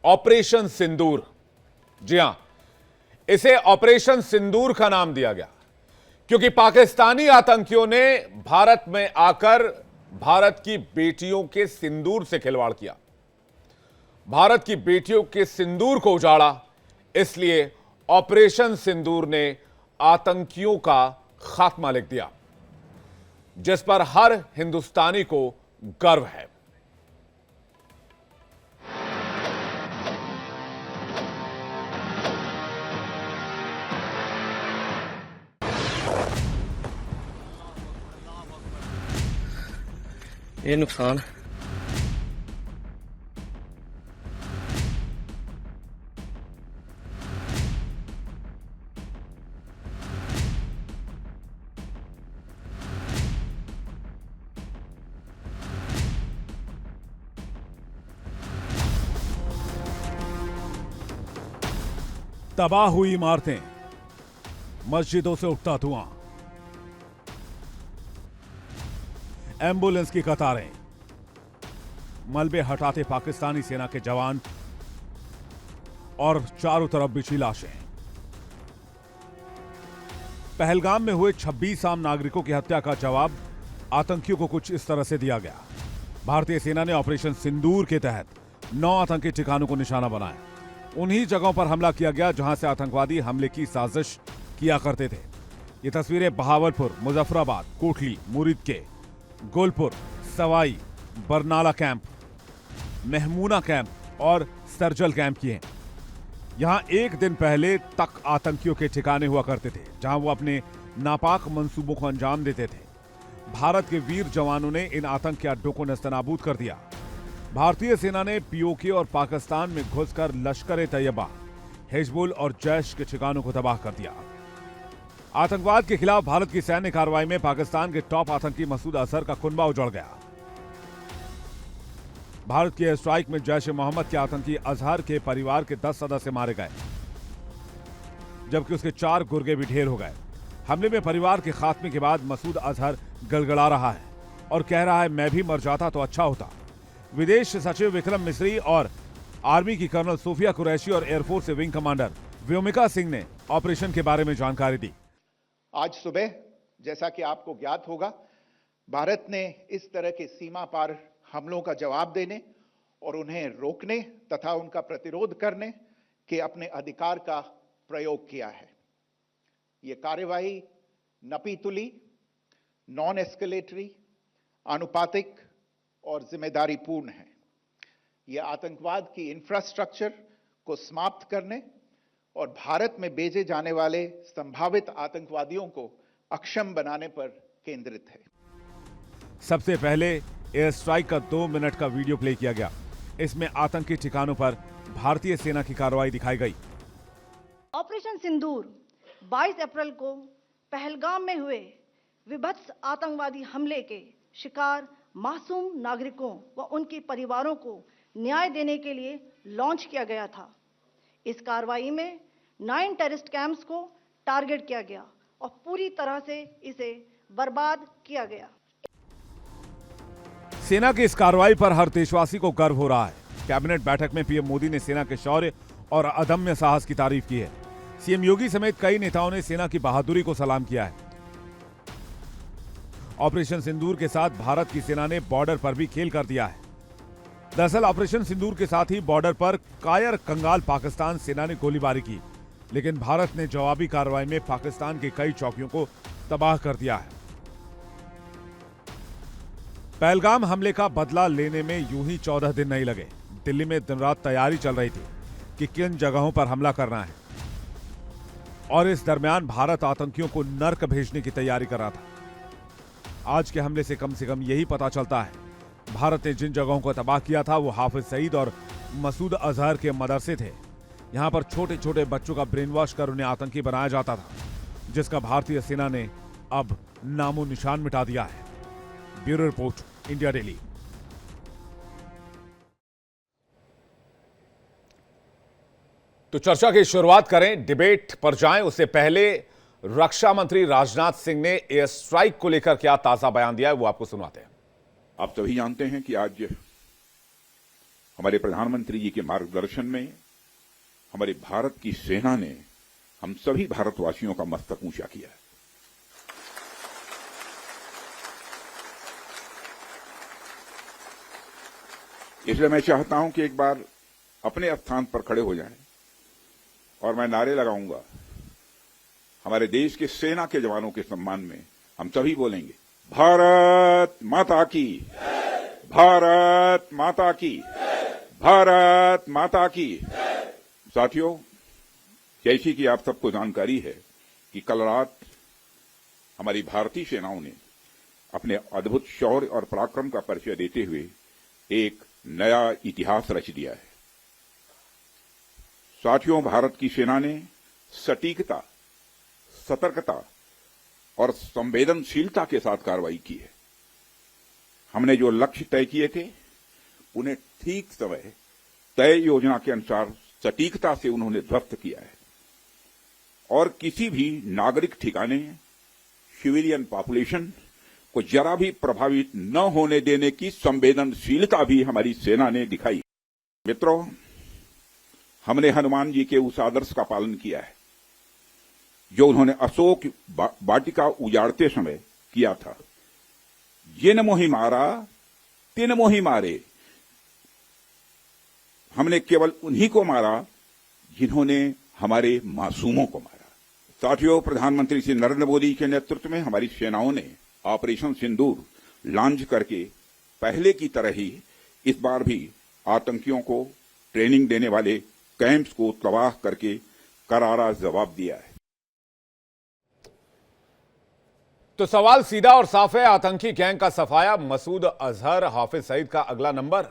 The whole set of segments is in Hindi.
ऑपरेशन सिंदूर। जी हां, इसे ऑपरेशन सिंदूर का नाम दिया गया क्योंकि पाकिस्तानी आतंकियों ने भारत में आकर भारत की बेटियों के सिंदूर से खिलवाड़ किया, भारत की बेटियों के सिंदूर को उजाड़ा। इसलिए ऑपरेशन सिंदूर ने आतंकियों का खात्मा लिख दिया, जिस पर हर हिंदुस्तानी को गर्व है। ये नुकसान तबाह हुई इमारतें, मस्जिदों से उठता धुआं, एम्बुलेंस की कतारें, मलबे हटाते पाकिस्तानी सेना के जवान और चारों तरफ बिछी लाशें। पहलगाम में हुए 26 आम नागरिकों की हत्या का जवाब आतंकियों को कुछ इस तरह से दिया गया। भारतीय सेना ने ऑपरेशन सिंदूर के तहत 9 आतंकी ठिकानों को निशाना बनाया। उन्हीं जगहों पर हमला किया गया जहां से आतंकवादी हमले की साजिश किया करते थे। ये तस्वीरें बहावलपुर, मुजफ्फराबाद, कोटली, मुरीदके, गोलपुर, सवाई, बरनाला कैंप, महमूना कैंप और सरजल कैंप की हैं। यहां एक दिन पहले तक आतंकियों के ठिकाने हुआ करते थे, जहां वो अपने नापाक मंसूबों को अंजाम देते थे। भारत के वीर जवानों ने इन आतंक के अड्डों को नेस्तनाबूद कर दिया। भारतीय सेना ने पीओके और पाकिस्तान में घुसकर लश्कर-ए-तैयबा, हिजबुल और जैश के ठिकानों को तबाह कर दिया। आतंकवाद के खिलाफ भारत की सैन्य कार्रवाई में पाकिस्तान के टॉप आतंकी मसूद अजहर का कुनबा उजड़ गया। भारत की एयर स्ट्राइक में जैश-ए-मोहम्मद के आतंकी अजहर के परिवार के 10 सदस्य मारे गए, जबकि उसके 4 गुर्गे भी ढेर हो गए। हमले में परिवार के खात्मे के बाद मसूद अजहर गड़गड़ा रहा है और कह रहा है, मैं भी मर जाता तो अच्छा होता। विदेश सचिव विक्रम मिस्री और आर्मी की कर्नल सोफिया कुरैशी और एयरफोर्स के विंग कमांडर व्योमिका सिंह ने ऑपरेशन के बारे में जानकारी दी। आज सुबह, जैसा कि आपको ज्ञात होगा, भारत ने इस तरह के सीमा पार हमलों का जवाब देने और उन्हें रोकने तथा उनका प्रतिरोध करने के अपने अधिकार का प्रयोग किया है। ये कार्यवाही नपीतुली, नॉन एस्केलेटरी, आनुपातिक और जिम्मेदारीपूर्ण है। यह आतंकवाद की इंफ्रास्ट्रक्चर को समाप्त करने और भारत में भेजे जाने वाले संभावित आतंकवादियों को अक्षम बनाने पर केंद्रित है। सबसे पहले एयर स्ट्राइक का 2 मिनट का वीडियो प्ले किया गया। इसमें आतंकी ठिकानों पर भारतीय सेना की कार्रवाई दिखाई गई। ऑपरेशन सिंदूर 22 अप्रैल को पहलगाम में हुए विभत्स आतंकवादी हमले के शिकार मासूम नागरिकों व उनके परिवारों को न्याय देने के लिए लॉन्च किया गया था। इस कार्रवाई में 9 टेररिस्ट कैंप्स को टारगेट किया गया और पूरी तरह से इसे बर्बाद किया गया। सेना की इस कार्रवाई पर हर देशवासी को गर्व हो रहा है। कैबिनेट बैठक में पीएम मोदी ने सेना के शौर्य और अदम्य साहस की तारीफ की है। सीएम योगी समेत कई नेताओं ने सेना की बहादुरी को सलाम किया है। ऑपरेशन सिंदूर के साथ भारत की सेना ने बॉर्डर पर भी खेल कर दिया है। दरअसल ऑपरेशन सिंदूर के साथ ही बॉर्डर पर कायर कंगाल पाकिस्तान सेना ने गोलीबारी की, लेकिन भारत ने जवाबी कार्रवाई में पाकिस्तान की कई चौकियों को तबाह कर दिया है। पहलगाम हमले का बदला लेने में यूं ही 14 दिन नहीं लगे। दिल्ली में दिन रात तैयारी चल रही थी कि किन जगहों पर हमला करना है, और इस दरमियान भारत आतंकियों को नर्क भेजने की तैयारी कर रहा था। आज के हमले से कम यही पता चलता है, भारत ने जिन जगहों को तबाह किया था वो हाफिज सईद और मसूद अजहर के मदरसे थे। यहां पर छोटे छोटे बच्चों का ब्रेन वॉश कर उन्हें आतंकी बनाया जाता था, जिसका भारतीय सेना ने अब नामो निशान मिटा दिया है। Bureau report, India daily. तो चर्चा की शुरुआत करें, डिबेट पर जाएं। उससे पहले रक्षा मंत्री राजनाथ सिंह ने एयर स्ट्राइक को लेकर क्या ताजा बयान दिया है वो आपको सुनाते हैं। आप सभी जानते हैं कि आज हमारे प्रधानमंत्री जी के मार्गदर्शन में हमारे भारत की सेना ने हम सभी भारतवासियों का मस्तक ऊंचा किया है। इसलिए मैं चाहता हूं कि एक बार अपने स्थान पर खड़े हो जाएं और मैं नारे लगाऊंगा। हमारे देश के सेना के जवानों के सम्मान में हम सभी बोलेंगे, भारत माता की, भारत माता की, भारत माता की। साथियों, जैसी कि आप सबको जानकारी है कि कल रात हमारी भारतीय सेनाओं ने अपने अद्भुत शौर्य और पराक्रम का परिचय देते हुए एक नया इतिहास रच दिया है। साथियों, भारत की सेना ने सटीकता, सतर्कता और संवेदनशीलता के साथ कार्रवाई की है। हमने जो लक्ष्य तय किए थे उन्हें ठीक समय तय योजना के अनुसार सटीकता से उन्होंने ध्वस्त किया है और किसी भी नागरिक ठिकाने, सिविलियन पॉपुलेशन को जरा भी प्रभावित न होने देने की संवेदनशीलता भी हमारी सेना ने दिखाई। मित्रों, हमने हनुमान जी के उस आदर्श का पालन किया है जो उन्होंने अशोक वाटिका उजाड़ते समय किया था। जिन मोहि मारा तिन मोहि मारे। हमने केवल उन्हीं को मारा जिन्होंने हमारे मासूमों को मारा। साथियों, प्रधानमंत्री श्री नरेंद्र मोदी के नेतृत्व में हमारी सेनाओं ने ऑपरेशन सिंदूर लॉन्च करके पहले की तरह ही इस बार भी आतंकियों को ट्रेनिंग देने वाले कैंप्स को तबाह करके करारा जवाब दिया है। तो सवाल सीधा और साफ है, आतंकी गैंग का सफाया, मसूद अजहर, हाफिज सईद का अगला नंबर।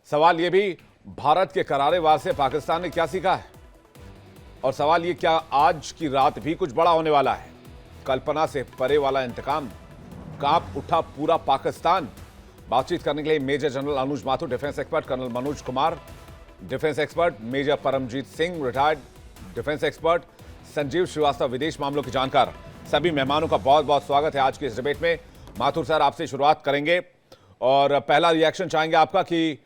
सवाल यह भी, भारत के करारे वार से पाकिस्तान ने क्या सीखा है? और सवाल यह, क्या आज की रात भी कुछ बड़ा होने वाला है? कल्पना से परे वाला इंतकाम, कांप उठा पूरा पाकिस्तान। बातचीत करने के लिए major general Anuj Mathur, defence expert colonel Manoj Kumar, defence expert major Paramjit Singh, retired defence expert Sanjeev Shrivastava, विदेश मामलों के जानकार, सभी मेहमानों का बहुत बहुत स्वागत है आज की इस डिबेट में। माथुर सर, आपसे शुरुआत करेंगे और पहला रिएक्शन चाहेंगे आपका कि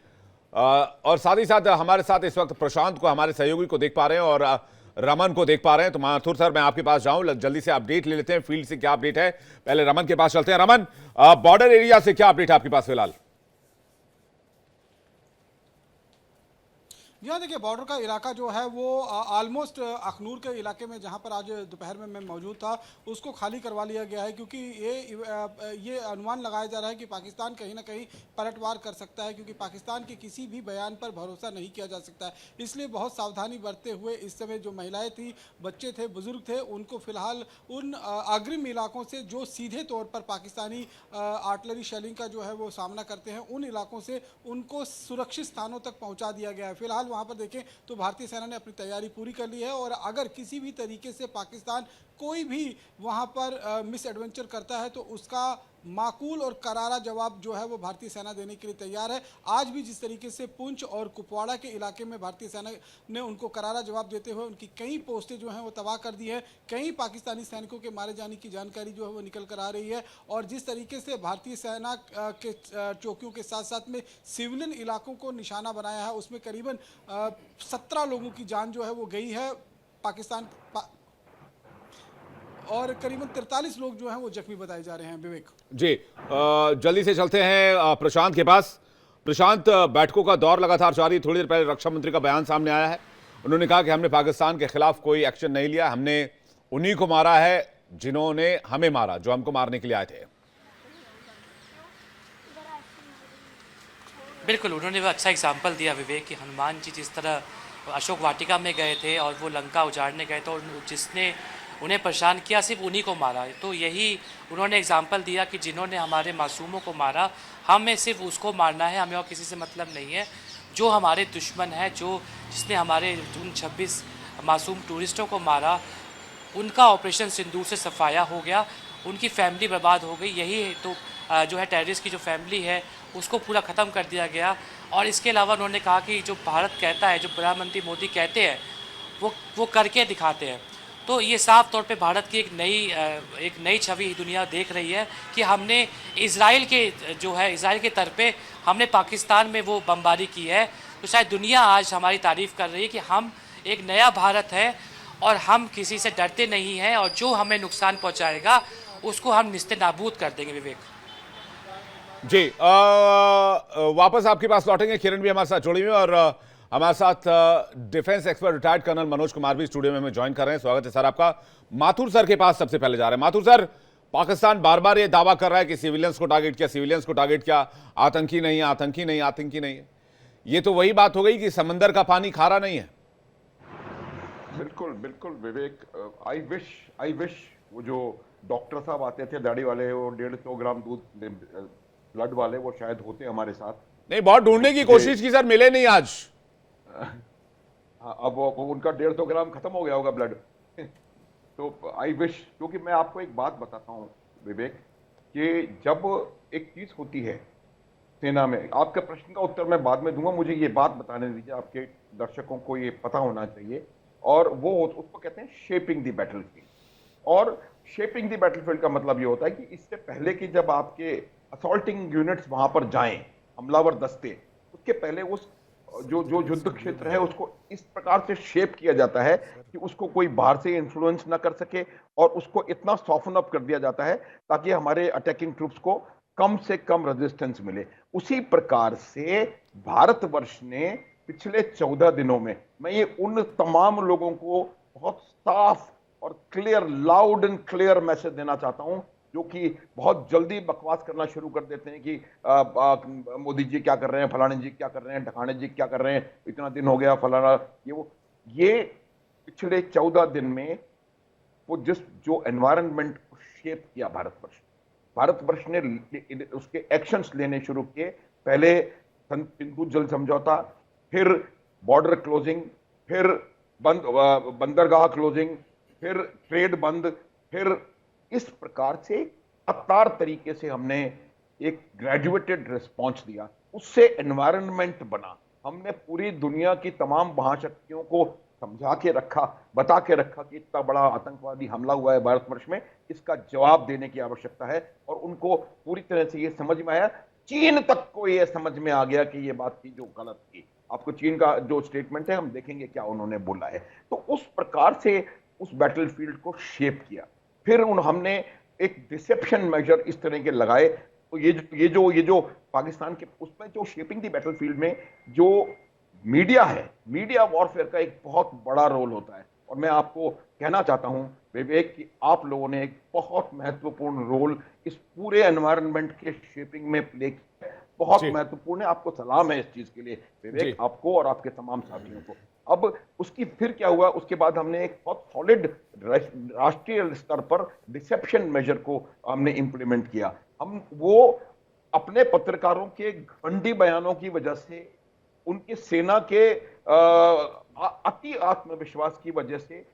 और साथ ही साथ हमारे साथ इस वक्त प्रशांत को, हमारे सहयोगी को देख पा रहे हैं और रमन को देख पा रहे हैं। तो माथुर सर, मैं आपके पास जाऊं, जल्दी से अपडेट ले लेते हैं, फील्ड से क्या अपडेट है। पहले रमन के पास चलते हैं। रमन, बॉर्डर एरिया से क्या अपडेट है आपके पास फिलहाल? यहाँ देखिए, बॉर्डर का इलाका जो है वो ऑलमोस्ट अखनूर के इलाके में, जहाँ पर आज दोपहर में मैं मौजूद था, उसको खाली करवा लिया गया है क्योंकि ये अनुमान लगाया जा रहा है कि पाकिस्तान कहीं ना कहीं पलटवार कर सकता है, क्योंकि पाकिस्तान के किसी भी बयान पर भरोसा नहीं किया जा सकता है। इसलिए बहुत सावधानी बरतते हुए इस समय जो महिलाएं थी, बच्चे थे, बुजुर्ग थे, उनको फिलहाल उन अग्रिम इलाकों से जो सीधे तौर पर पाकिस्तानी आर्टिलरी शेलिंग का जो है वो सामना करते हैं, उन इलाकों से उनको सुरक्षित स्थानों तक पहुँचा दिया गया है। फिलहाल वहां पर देखें तो भारतीय सेना ने अपनी तैयारी पूरी कर ली है और अगर किसी भी तरीके से पाकिस्तान कोई भी वहां पर मिस एडवेंचर करता है तो उसका माकूल और करारा जवाब जो है वो भारतीय सेना देने के लिए तैयार है। आज भी जिस तरीके से पुंछ और कुपवाड़ा के इलाके में भारतीय सेना ने उनको करारा जवाब देते हुए उनकी कई पोस्टें जो हैं वो तबाह कर दी है, कई पाकिस्तानी सैनिकों के मारे जाने की जानकारी जो है वो निकल कर आ रही है। और जिस तरीके से भारतीय सेना के चौकियों के साथ साथ में सिविलियन इलाकों को निशाना बनाया है, उसमें करीबन 17 लोगों की जान जो है वो गई है पाकिस्तान और करीबन 43 लोग जो हैं वो जख्मी बताए जा रहे हैं। विवेक जी, जल्दी से चलते हैं प्रशांत के पास। प्रशांत, बैठकों का दौर लगातार जारी। थोड़ी देर पहले रक्षा मंत्री का बयान सामने आया है, उन्होंने कहा कि हमने पाकिस्तान के खिलाफ कोई एक्शन नहीं लिया, हमने उन्हीं को मारा है जिन्होंने हमें मारा, जो हमको मारने के लिए आए थे। बिल्कुल, उन्होंने वो अच्छा एग्जाम्पल दिया विवेक कि हनुमान जी जिस तरह अशोक वाटिका में गए थे और वो लंका उजाड़ने गए थे और जिसने उन्हें परेशान किया सिर्फ उन्हीं को मारा। तो यही उन्होंने एग्जाम्पल दिया कि जिन्होंने हमारे मासूमों को मारा, हमें सिर्फ उसको मारना है, हमें और किसी से मतलब नहीं है। जो हमारे दुश्मन है, जिसने हमारे उन 26 मासूम टूरिस्टों को मारा, उनका ऑपरेशन सिंदूर से सफाया हो गया, उनकी फैमिली बर्बाद हो गई। यही तो जो है टेररिस्ट की जो फैमिली है उसको पूरा ख़त्म कर दिया गया। और इसके अलावा उन्होंने कहा कि जो भारत कहता है, जो प्रधानमंत्री मोदी कहते हैं वो करके दिखाते हैं। तो ये साफ तौर पे भारत की एक नई छवि दुनिया देख रही है कि हमने इजराइल के तर्ज पे हमने पाकिस्तान में वो बमबारी की है। तो शायद दुनिया आज हमारी तारीफ कर रही है कि हम एक नया भारत है और हम किसी से डरते नहीं हैं, और जो हमें नुकसान पहुंचाएगा उसको हम निस्ते नाबूद कर देंगे। विवेक जी, वापस आपके पास लौटेंगे। किरण भी हमारे साथ जुड़ी हुई है और हमारे साथ defence expert retired colonel Manoj Kumar भी स्टूडियो में हमें ज्वाइन कर रहे हैं। स्वागत है सर आपका। माथुर सर के पास सबसे पहले जा रहे हैं। माथुर सर, पाकिस्तान बार बार ये दावा कर रहा है कि सिविलियंस को टारगेट किया, आतंकी नहीं है। ये तो वही बात हो गई कि समंदर का पानी खारा नहीं है। बिल्कुल बिल्कुल विवेक, आई विश वो जो डॉक्टर साहब आते थे दाढ़ी वाले, वो 150 ग्राम दूध ब्लड वाले, वो शायद होते हमारे साथ। नहीं, बहुत ढूंढने की कोशिश की सर, मिले नहीं आज। अब वो उनका 150 ग्राम खत्म हो गया होगा ब्लड। तो आई विश, क्योंकि मैं आपको एक बात बताता हूँ विवेक, कि जब एक चीज होती है सेना में, आपके प्रश्न का उत्तर मैं बाद में दूंगा, मुझे ये बात बताने दीजिए, आपके दर्शकों को ये पता होना चाहिए। और वो उसको कहते हैं शेपिंग द बैटलफील्ड। और शेपिंग द बैटलफील्ड का मतलब ये होता है कि इससे पहले कि जब आपके असॉल्टिंग यूनिट्स वहां पर जाएं, हमलावर दस्ते, उसके पहले उस जो युद्ध क्षेत्र है उसको इस प्रकार से शेप किया जाता है कि उसको कोई बाहर से इन्फ्लुएंस ना कर सके, और उसको इतना सॉफ्टन अप कर दिया जाता है ताकि हमारे अटैकिंग ट्रूप्स को कम से कम रेजिस्टेंस मिले। उसी प्रकार से भारतवर्ष ने पिछले 14 दिनों में, मैं ये उन तमाम लोगों को बहुत साफ और clear, loud and clear message देना चाहता हूं जो कि बहुत जल्दी बकवास करना शुरू कर देते हैं कि मोदी जी क्या कर रहे हैं, फलाने जी क्या कर रहे हैं, ढकाने जी क्या कर रहे हैं, इतना दिन हो गया फलाना ये पिछले 14 दिन में वो जो एनवायरनमेंट को शेप किया भारतवर्ष ने उसके एक्शंस लेने शुरू किए। पहले सिंधु जल समझौता, फिर बॉर्डर क्लोजिंग, फिर बंदरगाह क्लोजिंग, फिर ट्रेड बंद, फिर इस प्रकार से लगातार तरीके से हमने एक ग्रेजुएटेड रिस्पॉन्स दिया। उससे एनवायरनमेंट बना। हमने पूरी दुनिया की तमाम महाशक्तियों को समझा के रखा, बता के रखा कि इतना बड़ा आतंकवादी हमला हुआ है भारतवर्ष में, इसका जवाब देने की आवश्यकता है। और उनको पूरी तरह से ये समझ में आया, चीन तक को ये समझ में आ गया कि ये बात थी जो गलत थी। आपको चीन का जो स्टेटमेंट है, हम देखेंगे क्या उन्होंने बोला है। तो उस प्रकार से उस बैटलफील्ड को शेप किया। फिर हमने एक डिसेप्शन मेजर इस तरह के लगाए। तो ये जो पाकिस्तान के उसमें जो शेपिंग दी बैटलफील्ड में जो मीडिया है, मीडिया वॉरफेयर का एक बहुत बड़ा रोल होता है। और मैं आपको कहना चाहता हूं विवेक कि आप लोगों ने एक बहुत महत्वपूर्ण रोल इस पूरे एनवायरनमेंट के शेपिंग में प्ले किया, बहुत महत्वपूर्ण है। आपको सलाम है इस चीज के लिए विवेक, आपको और आपके तमाम साथियों को। अब उसकी फिर क्या हुआ, उसके बाद हमने एक बहुत सॉलिड राष्ट्रीय स्तर पर डिसेप्शन मेजर को हमने इंप्लीमेंट किया। हम वो अपने पत्रकारों के घंटी बयानों की वजह से, उनकी सेना के अति आत्मविश्वास की वजह से,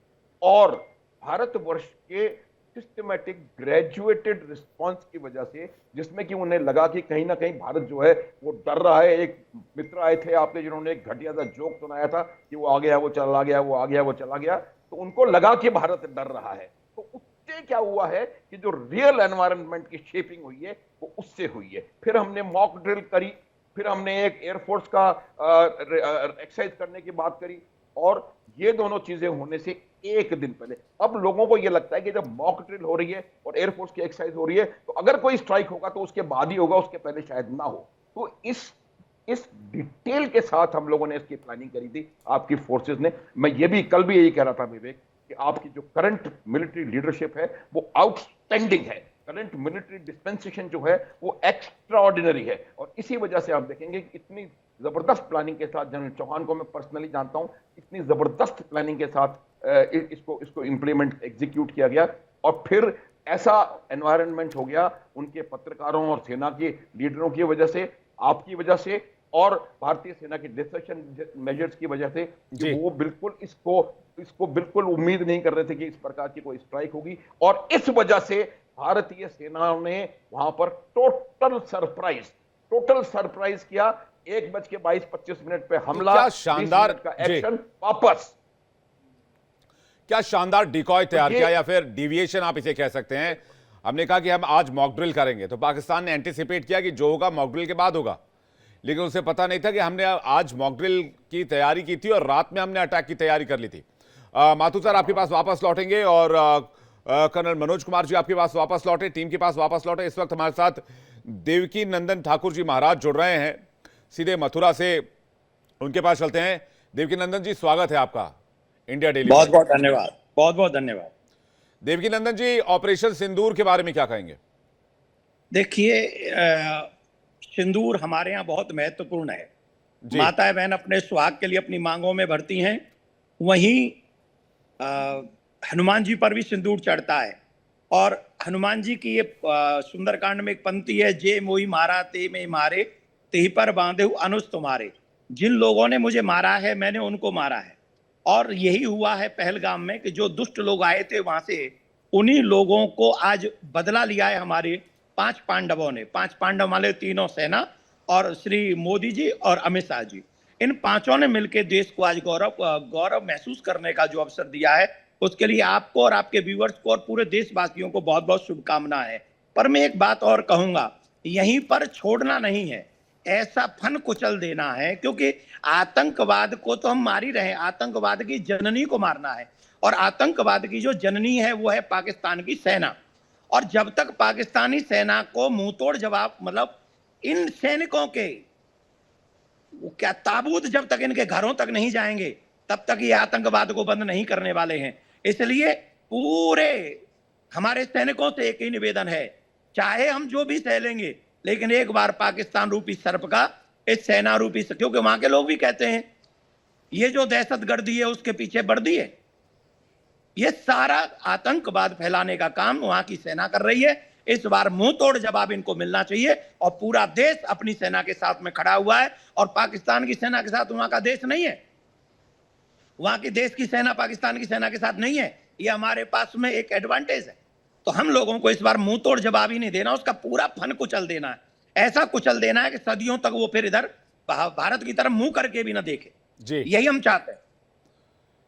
और भारतवर्ष के सिस्टमैटिक ग्रेजुएटेड रिस्पांस की वजह से, जिसमें कि उन्हें लगा कि कहीं ना कहीं भारत जो है वो डर रहा है। एक मित्र आए थे आपने, जिन्होंने एक घटिया सा जोक सुनाया था कि वो आ गया वो चला गया, वो आ गया वो चला गया, तो उनको लगा कि भारत डर रहा है। तो उससे क्या हुआ है कि जो रियल एनवायरनमेंट की शेपिंग हुई है वो उससे हुई है। फिर हमने मॉक ड्रिल करी, फिर हमने एक एयरफोर्स का एक्सरसाइज करने की बात करी, और ये दोनों चीजें होने से एक दिन पहले, अब लोगों को यह लगता है कि जब मॉक ड्रिल हो रही है और एयरफोर्स की एक्सरसाइज हो रही है तो अगर कोई स्ट्राइक होगा तो उसके बाद ही होगा, उसके पहले शायद ना हो। तो इस डिटेल के साथ हम लोगों ने इसकी प्लानिंग करी थी, आपकी फोर्सेस ने। मैं ये भी कल भी यही कह रहा था विवेक कि आपकी जो करंट मिलिट्री लीडरशिप है वो आउटस्टैंडिंग है। करंट मिलिट्री डिस्पेंसेशन जो है वो एक्स्ट्राऑर्डिनरी है। और इसी वजह से आप देखेंगे कि इतनी जबरदस्त प्लानिंग के साथ, जनरल चौहान को मैं पर्सनली जानता हूं, इतनी जबरदस्त प्लानिंग के साथ इसको इंप्लीमेंट एग्जीक्यूट किया गया। और फिर ऐसा एनवायरनमेंट हो गया उनके पत्रकारों और सेना के लीडरों की वजह से, आपकी वजह से, और भारतीय सेना के डिसेशन मेजर्स की वजह से, कि वो बिल्कुल इसको बिल्कुल उम्मीद नहीं कर रहे थे कि इस प्रकार की कोई स्ट्राइक होगी। और इस वजह से भारतीय सेना ने वहां पर टोटल सरप्राइज किया। 1:22:25 पे हमला, क्या शानदार का एक्शन वापस। क्या शानदार डिकॉय तैयार किया, या फिर डिविएशन आप इसे कह सकते हैं। हमने कहा कि हम आज मॉक ड्रिल करेंगे, तो पाकिस्तान ने एंटिसिपेट किया कि जो होगा मॉक ड्रिल के बाद होगा, लेकिन उसे पता नहीं था कि हमने आज मॉक ड्रिल की तैयारी की थी और रात में हमने अटैक की तैयारी कर ली थी। माथुर सर आपके पास वापस लौटेंगे और कर्नल मनोज कुमार जी आपके पास वापस लौटे, टीम के पास वापस लौटे। इस वक्त हमारे साथ देवकी नंदन ठाकुर जी महाराज जुड़ रहे हैं सीधे मथुरा से, उनके पास चलते हैं। देवकी नंदन जी स्वागत है आपका इंडिया डेली। बहुत बहुत धन्यवाद, बहुत बहुत धन्यवाद। देवकी नंदन जी, ऑपरेशन सिंदूर के बारे में क्या कहेंगे? देखिए, सिंदूर हमारे यहाँ बहुत महत्वपूर्ण है। माताएं बहन अपने सुहाग के लिए अपनी मांगों में भरती हैं, वहीं हनुमान जी पर भी सिंदूर चढ़ता है। और हनुमान जी की ये सुंदरकांड में एक पंक्ति है, जे मोई मारा ते में मारे, तेही पर बांधे अनुज तुम्हारे। जिन लोगों ने मुझे मारा है मैंने उनको मारा है। और यही हुआ है पहलगाम में कि जो दुष्ट लोग आए थे वहां से, उन्हीं लोगों को आज बदला लिया है हमारे 5 पांडवों ने। 5 पांडव वाले तीनों सेना और श्री मोदी जी और अमित शाह जी, इन पांचों ने मिलकर देश को आज गौरव महसूस करने का जो अवसर दिया है, उसके लिए आपको और आपके व्यूअर्स को और पूरे देशवासियों को बहुत बहुत शुभकामनाएं हैं। पर मैं एक बात और कहूंगा, यहीं पर छोड़ना नहीं है, ऐसा फन कुचल देना है, क्योंकि आतंकवाद को तो हम मार ही रहे हैं, आतंकवाद की जननी को मारना है। और आतंकवाद की जो जननी है वो है पाकिस्तान की सेना। और जब तक पाकिस्तानी सेना को मुंहतोड़ जवाब, मतलब इन सैनिकों के वो क्या ताबूत जब तक इनके घरों तक नहीं जाएंगे, तब तक ये आतंकवाद को बंद नहीं करने वाले हैं। इसलिए पूरे हमारे सैनिकों से एक ही निवेदन है, चाहे हम जो भी सह लेंगे, लेकिन एक बार पाकिस्तान रूपी सर्प का, इस सेना रूपी, क्योंकि वहां के लोग भी कहते हैं ये जो दहशतगर्दी है उसके पीछे वर्दी है। ये सारा आतंकवाद फैलाने का काम वहां की सेना कर रही है। इस बार मुंह तोड़ जवाब इनको मिलना चाहिए। और पूरा देश अपनी सेना के साथ में खड़ा हुआ है, और पाकिस्तान की सेना के साथ वहां का देश नहीं है, वहां की देश की सेना पाकिस्तान की सेना के साथ नहीं है। ये हमारे पास में एक एडवांटेज है। तो हम लोगों को इस बार मुंह तोड़ जवाब ही नहीं देना, उसका पूरा फन कुचल देना है। ऐसा कुचल देना है कि सदियों तक वो फिर इधर भारत की तरफ मुंह करके भी ना देखे जी। यही हम चाहते हैं।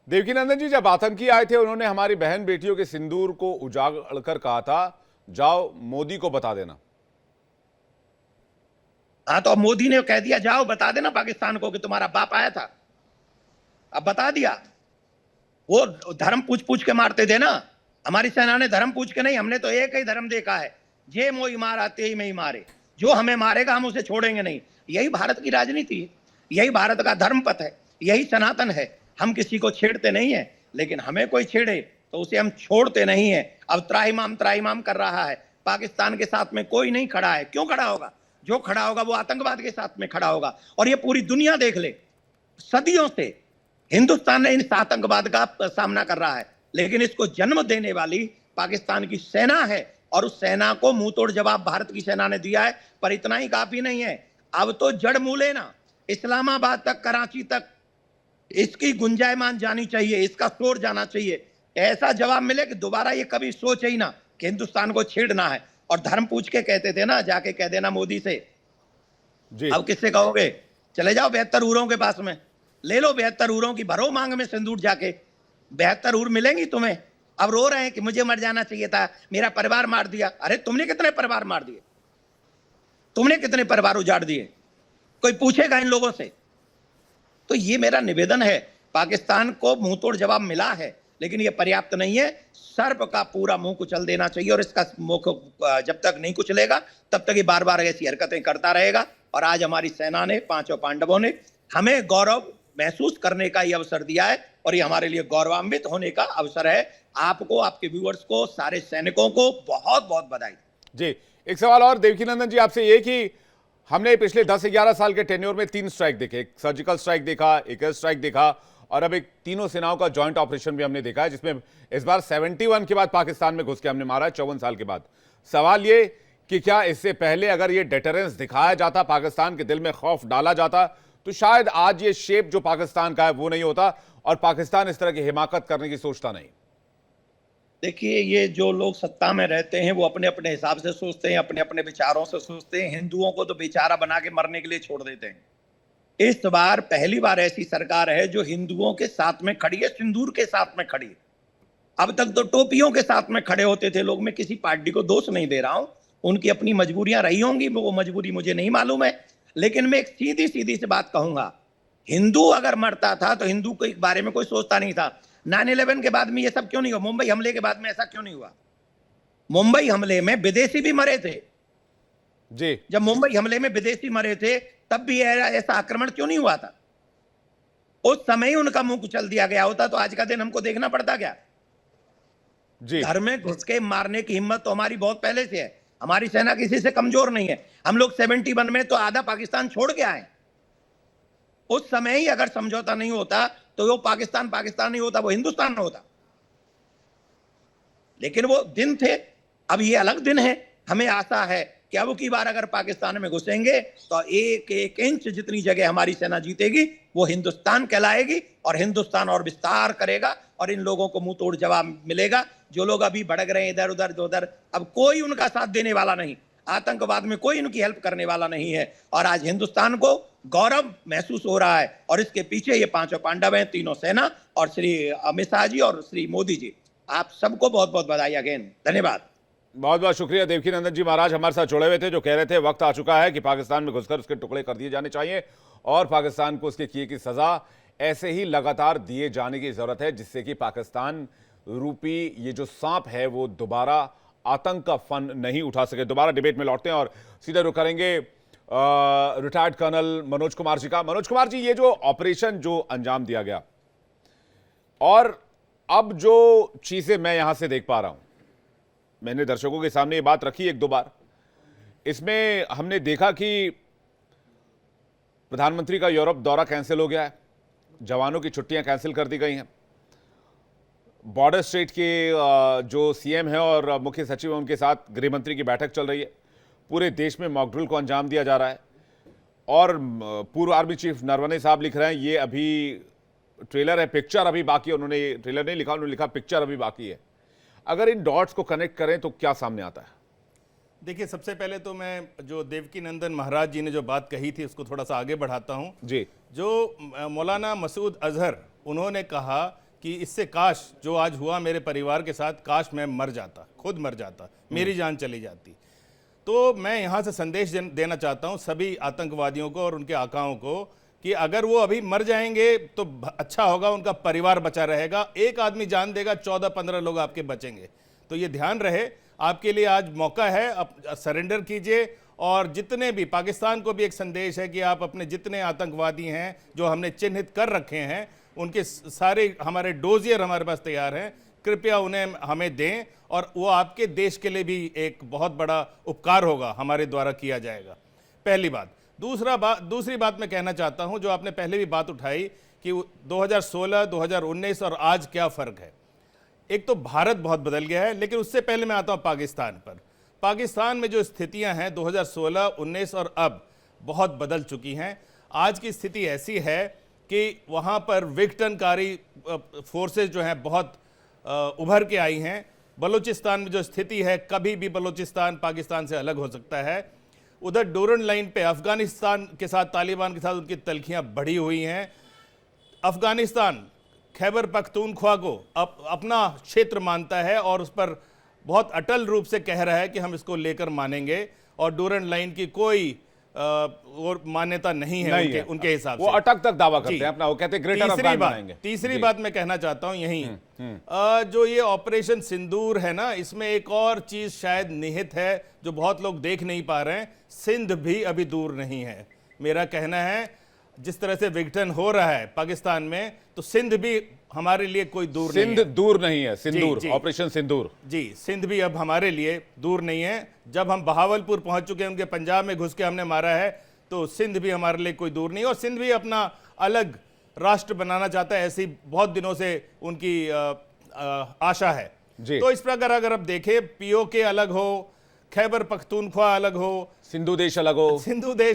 देवकी नंदन जी, जब आतंकी आए थे उन्होंने हमारी बहन बेटियों के सिंदूर को उजागर कर कहा था, जाओ मोदी को बता देना। हाँ, तो अब मोदी ने कह दिया जाओ बता देना पाकिस्तान को कि तुम्हारा बाप आया था। अब बता दिया। वो धर्म पूछ पूछ के मारते थे ना, हमारी सेना ने धर्म पूछ के नहीं, हमने तो एक ही धर्म देखा है, जे मोई मारा ते ही में ही मारे। जो हमें मारेगा हम उसे छोड़ेंगे नहीं। यही भारत की राजनीति है, यही भारत का धर्म पथ है, यही सनातन है। हम किसी को छेड़ते नहीं है, लेकिन हमें कोई छेड़े तो उसे हम छोड़ते नहीं है। अब त्राहिमाम कर रहा है, पाकिस्तान के साथ में कोई नहीं खड़ा है। क्यों खड़ा होगा? जो खड़ा होगा वो आतंकवाद के साथ में खड़ा होगा। और ये पूरी दुनिया देख ले, सदियों से हिंदुस्तान ने इस आतंकवाद का सामना कर रहा है, लेकिन इसको जन्म देने वाली पाकिस्तान की सेना है, और उस सेना को मुंह तोड़ जवाब भारत की सेना ने दिया है। पर इतना ही काफी नहीं है, अब तो जड़ मूले ना इस्लामाबाद तक, कराची तक इसकी गुंजायमान जानी चाहिए, इसका शोर जाना चाहिए। ऐसा जवाब मिले कि दोबारा ये कभी सोचे ही ना कि हिंदुस्तान को छेड़ना है। और धर्म पूछ के कहते थे ना, जाके कह देना मोदी से जी। अब किससे कहोगे? चले जाओ 72 हूरों के पास में, ले लो 72 हूरों की, भरो मांग में सिंदूर जाके, 72 हूर मिलेंगी तुम्हें। अब रो रहे हैं कि मुझे मर जाना चाहिए था, मेरा परिवार मार दिया। अरे तुमने कितने परिवार मार दिए? तुमने कितने परिवार उजाड़ दिए? कोई पूछेगा इन लोगों से? तो ये मेरा निवेदन है, पाकिस्तान को मुंह तोड़ जवाब मिला है, लेकिन ये पर्याप्त नहीं है। सर्प का पूरा मुंह कुचल देना चाहिए, और इसका मुख जब तक नहीं कुचलेगा तब तक ये बार बार ऐसी हरकतें करता रहेगा। और आज हमारी सेना ने, 5 पांडवों ने हमें गौरव महसूस करने का ये अवसर दिया है, और ये हमारे लिए गौरवान्वित होने का अवसर है। आपको, आपके व्यूअर्स को, सारे सैनिकों को बहुत बहुत बधाई जी। एक सवाल और देवकी नंदन जी आपसे, ये कि हमने पिछले 10-11 साल के टेन्योर में 3 स्ट्राइक देखे, एक सर्जिकल स्ट्राइक देखा, एक एयर स्ट्राइक देखा, और अब एक तीनों सेनाओं का जॉइंट ऑपरेशन भी हमने देखा है, जिसमें इस बार 71 के बाद पाकिस्तान में घुस के हमने मारा है, 54 साल के बाद। सवाल ये कि क्या इससे पहले अगर ये डेटरेंस दिखाया जाता, पाकिस्तान के दिल में खौफ डाला जाता, तो शायद आज ये शेप जो पाकिस्तान का है वो नहीं होता, और पाकिस्तान इस तरह की हिमाकत करने की सोचता नहीं। देखिए, ये जो लोग सत्ता में रहते हैं वो अपने अपने हिसाब से सोचते हैं, अपने अपने विचारों से सोचते हैं। हिंदुओं को तो बेचारा बना के मरने के लिए छोड़ देते हैं। इस बार पहली बार ऐसी सरकार है जो हिंदुओं के साथ में खड़ी है, सिंदूर के साथ में खड़ी है। अब तक तो टोपियों के साथ में खड़े होते थे लोग। मैं किसी पार्टी को दोष नहीं दे रहा हूं, उनकी अपनी मजबूरियां रही होंगी, वो मजबूरी मुझे नहीं मालूम है। लेकिन मैं एक सीधी सीधी सी बात कहूंगा, हिंदू अगर मरता था तो हिंदू के बारे में कोई सोचता नहीं था। 9/11 के बाद में ये सब क्यों नहीं हुआ? मुंबई हमले के बाद में ऐसा क्यों नहीं हुआ? मुंबई हमले में विदेशी भी मरे थे जी। जब मुंबई हमले में विदेशी मरे थे तब भी ऐसा आक्रमण क्यों नहीं हुआ था? उस समय ही उनका मुंह कुचल दिया गया होता तो आज का दिन हमको देखना पड़ता क्या? जी। घर में घुस के मारने की हिम्मत तो हमारी बहुत पहले से है। हमारी सेना किसी से कमजोर नहीं है। हम लोग 71 में तो आधा पाकिस्तान छोड़ के आए। उस समय ही अगर समझौता नहीं होता तो वो पाकिस्तान नहीं होता, वो हिंदुस्तान होता। लेकिन वो दिन थे, अब ये अलग दिन है। हमें आशा है कि अब की बार अगर पाकिस्तान में घुसेंगे तो एक एक इंच जितनी जगह हमारी सेना जीतेगी वो हिंदुस्तान कहलाएगी, और हिंदुस्तान और विस्तार करेगा और इन लोगों को मुंह तोड़ जवाब मिलेगा। जो लोग अभी भड़क रहे हैं इधर उधर, अब कोई उनका साथ देने वाला नहीं। आतंकवाद में कोई उनकी हेल्प करने वाला नहीं है। और आज हिंदुस्तान को गौरव महसूस हो रहा है, और इसके पीछे ये पांचों पांडव हैं, तीनों सेना और श्री अमित शाह जी और श्री मोदी जी। आप सबको बहुत बहुत बधाई अगेन, धन्यवाद। बहुत बहुत शुक्रिया। देवकीनंदन जी महाराज हमारे साथ जुड़े हुए थे, जो कह रहे थे वक्त आ चुका है कि पाकिस्तान में घुसकर उसके टुकड़े कर दिए जाने चाहिए और पाकिस्तान को उसके किए की सजा ऐसे ही लगातार दिए जाने की जरूरत है, जिससे कि पाकिस्तान रूपी ये जो सांप है वो दोबारा आतंक का फन नहीं उठा सके। दोबारा डिबेट में लौटते हैं और सीधे रुक करेंगे रिटायर्ड कर्नल मनोज कुमार जी का। मनोज कुमार जी, ये जो ऑपरेशन जो अंजाम दिया गया और अब जो चीजें मैं यहां से देख पा रहा हूं, मैंने दर्शकों के सामने ये बात रखी एक दो बार, इसमें हमने देखा कि प्रधानमंत्री का यूरोप दौरा कैंसिल हो गया है, जवानों की छुट्टियां कैंसिल कर दी गई हैं, बॉर्डर स्टेट के जो सीएम है और मुख्य सचिव है उनके साथ गृह मंत्री की बैठक चल रही है, पूरे देश में मॉक ड्रिल को अंजाम दिया जा रहा है। और पूर्व आर्मी चीफ नरवणे साहब लिख रहे हैं ये अभी ट्रेलर है, पिक्चर अभी बाकी है। उन्होंने ट्रेलर नहीं लिखा, उन्होंने लिखा पिक्चर अभी बाकी है। अगर इन डॉट्स को कनेक्ट करें तो क्या सामने आता है? देखिए, सबसे पहले तो मैं जो देवकीनंदन महाराज जी ने जो बात कही थी उसको थोड़ा सा आगे बढ़ाता हूं जी। जो मौलाना मसूद अजहर, उन्होंने कहा कि इससे काश जो आज हुआ मेरे परिवार के साथ, काश मैं मर जाता, खुद मर जाता, मेरी जान चली जाती। तो मैं यहाँ से संदेश देना चाहता हूँ सभी आतंकवादियों को और उनके आकाओं को कि अगर वो अभी मर जाएंगे तो अच्छा होगा, उनका परिवार बचा रहेगा। एक आदमी जान देगा, 14-15 लोग आपके बचेंगे। तो ये ध्यान रहे, आपके लिए आज मौका है, आप सरेंडर कीजिए। और जितने भी, पाकिस्तान को भी एक संदेश है कि आप अपने जितने आतंकवादी हैं जो हमने चिन्हित कर रखे हैं, उनके सारे हमारे डोजियर हमारे पास तैयार हैं, कृपया उन्हें हमें दें और वो आपके देश के लिए भी एक बहुत बड़ा उपकार होगा, हमारे द्वारा किया जाएगा। पहली बात। दूसरी बात मैं कहना चाहता हूं, जो आपने पहले भी बात उठाई कि 2016, 2019 और आज क्या फर्क है। एक तो भारत बहुत बदल गया है, लेकिन उससे पहले मैं आता हूं पाकिस्तान पर। पाकिस्तान में जो स्थितियां हैं 2016, 19 और अब बहुत बदल चुकी हैं। आज की स्थिति ऐसी है कि वहां पर विघटनकारी फोर्सेस जो हैं बहुत उभर के आई हैं। बलूचिस्तान में जो स्थिति है, कभी भी बलूचिस्तान पाकिस्तान से अलग हो सकता है। उधर डोरन लाइन पे अफगानिस्तान के साथ, तालिबान के साथ उनकी तलखियां बढ़ी हुई हैं। अफगानिस्तान खैबर पख्तूनख्वा को अपना क्षेत्र मानता है और उस पर बहुत अटल रूप से कह रहा है कि हम इसको लेकर मानेंगे, और डोरन लाइन की कोई और मान्यता नहीं है उनके हिसाब से। वो अटक तक दावा करते हैं अपना, वो कहते हैं ग्रेटर अफगान बनाएंगे। तीसरी बात मैं कहना चाहता हूं यही, जो ये ऑपरेशन सिंदूर है ना, इसमें एक और चीज शायद निहित है जो बहुत लोग देख नहीं पा रहे हैं। सिंध भी अभी दूर नहीं है। मेरा कहना है जिस तरह से विघटन हो रहा है पाकिस्तान में, तो सिंध भी हमारे लिए कोई दूर नहीं है। सिंध दूर नहीं है, सिंदूर, ऑपरेशन सिंदूर जी, सिंध भी अब हमारे लिए दूर नहीं है। जब हम बहावलपुर पहुंच चुके हैं, उनके पंजाब में घुस के हमने मारा है, तो सिंध भी हमारे लिए कोई दूर नहीं। और सिंध भी अपना अलग राष्ट्र बनाना चाहता है, ऐसी बहुत दिनों से उनकी आशा है जी। तो इस प्रकार अगर आप देखें, पीओके अलग हो, खैबर पख्तूनख्वा अलग हो, सिंधु देश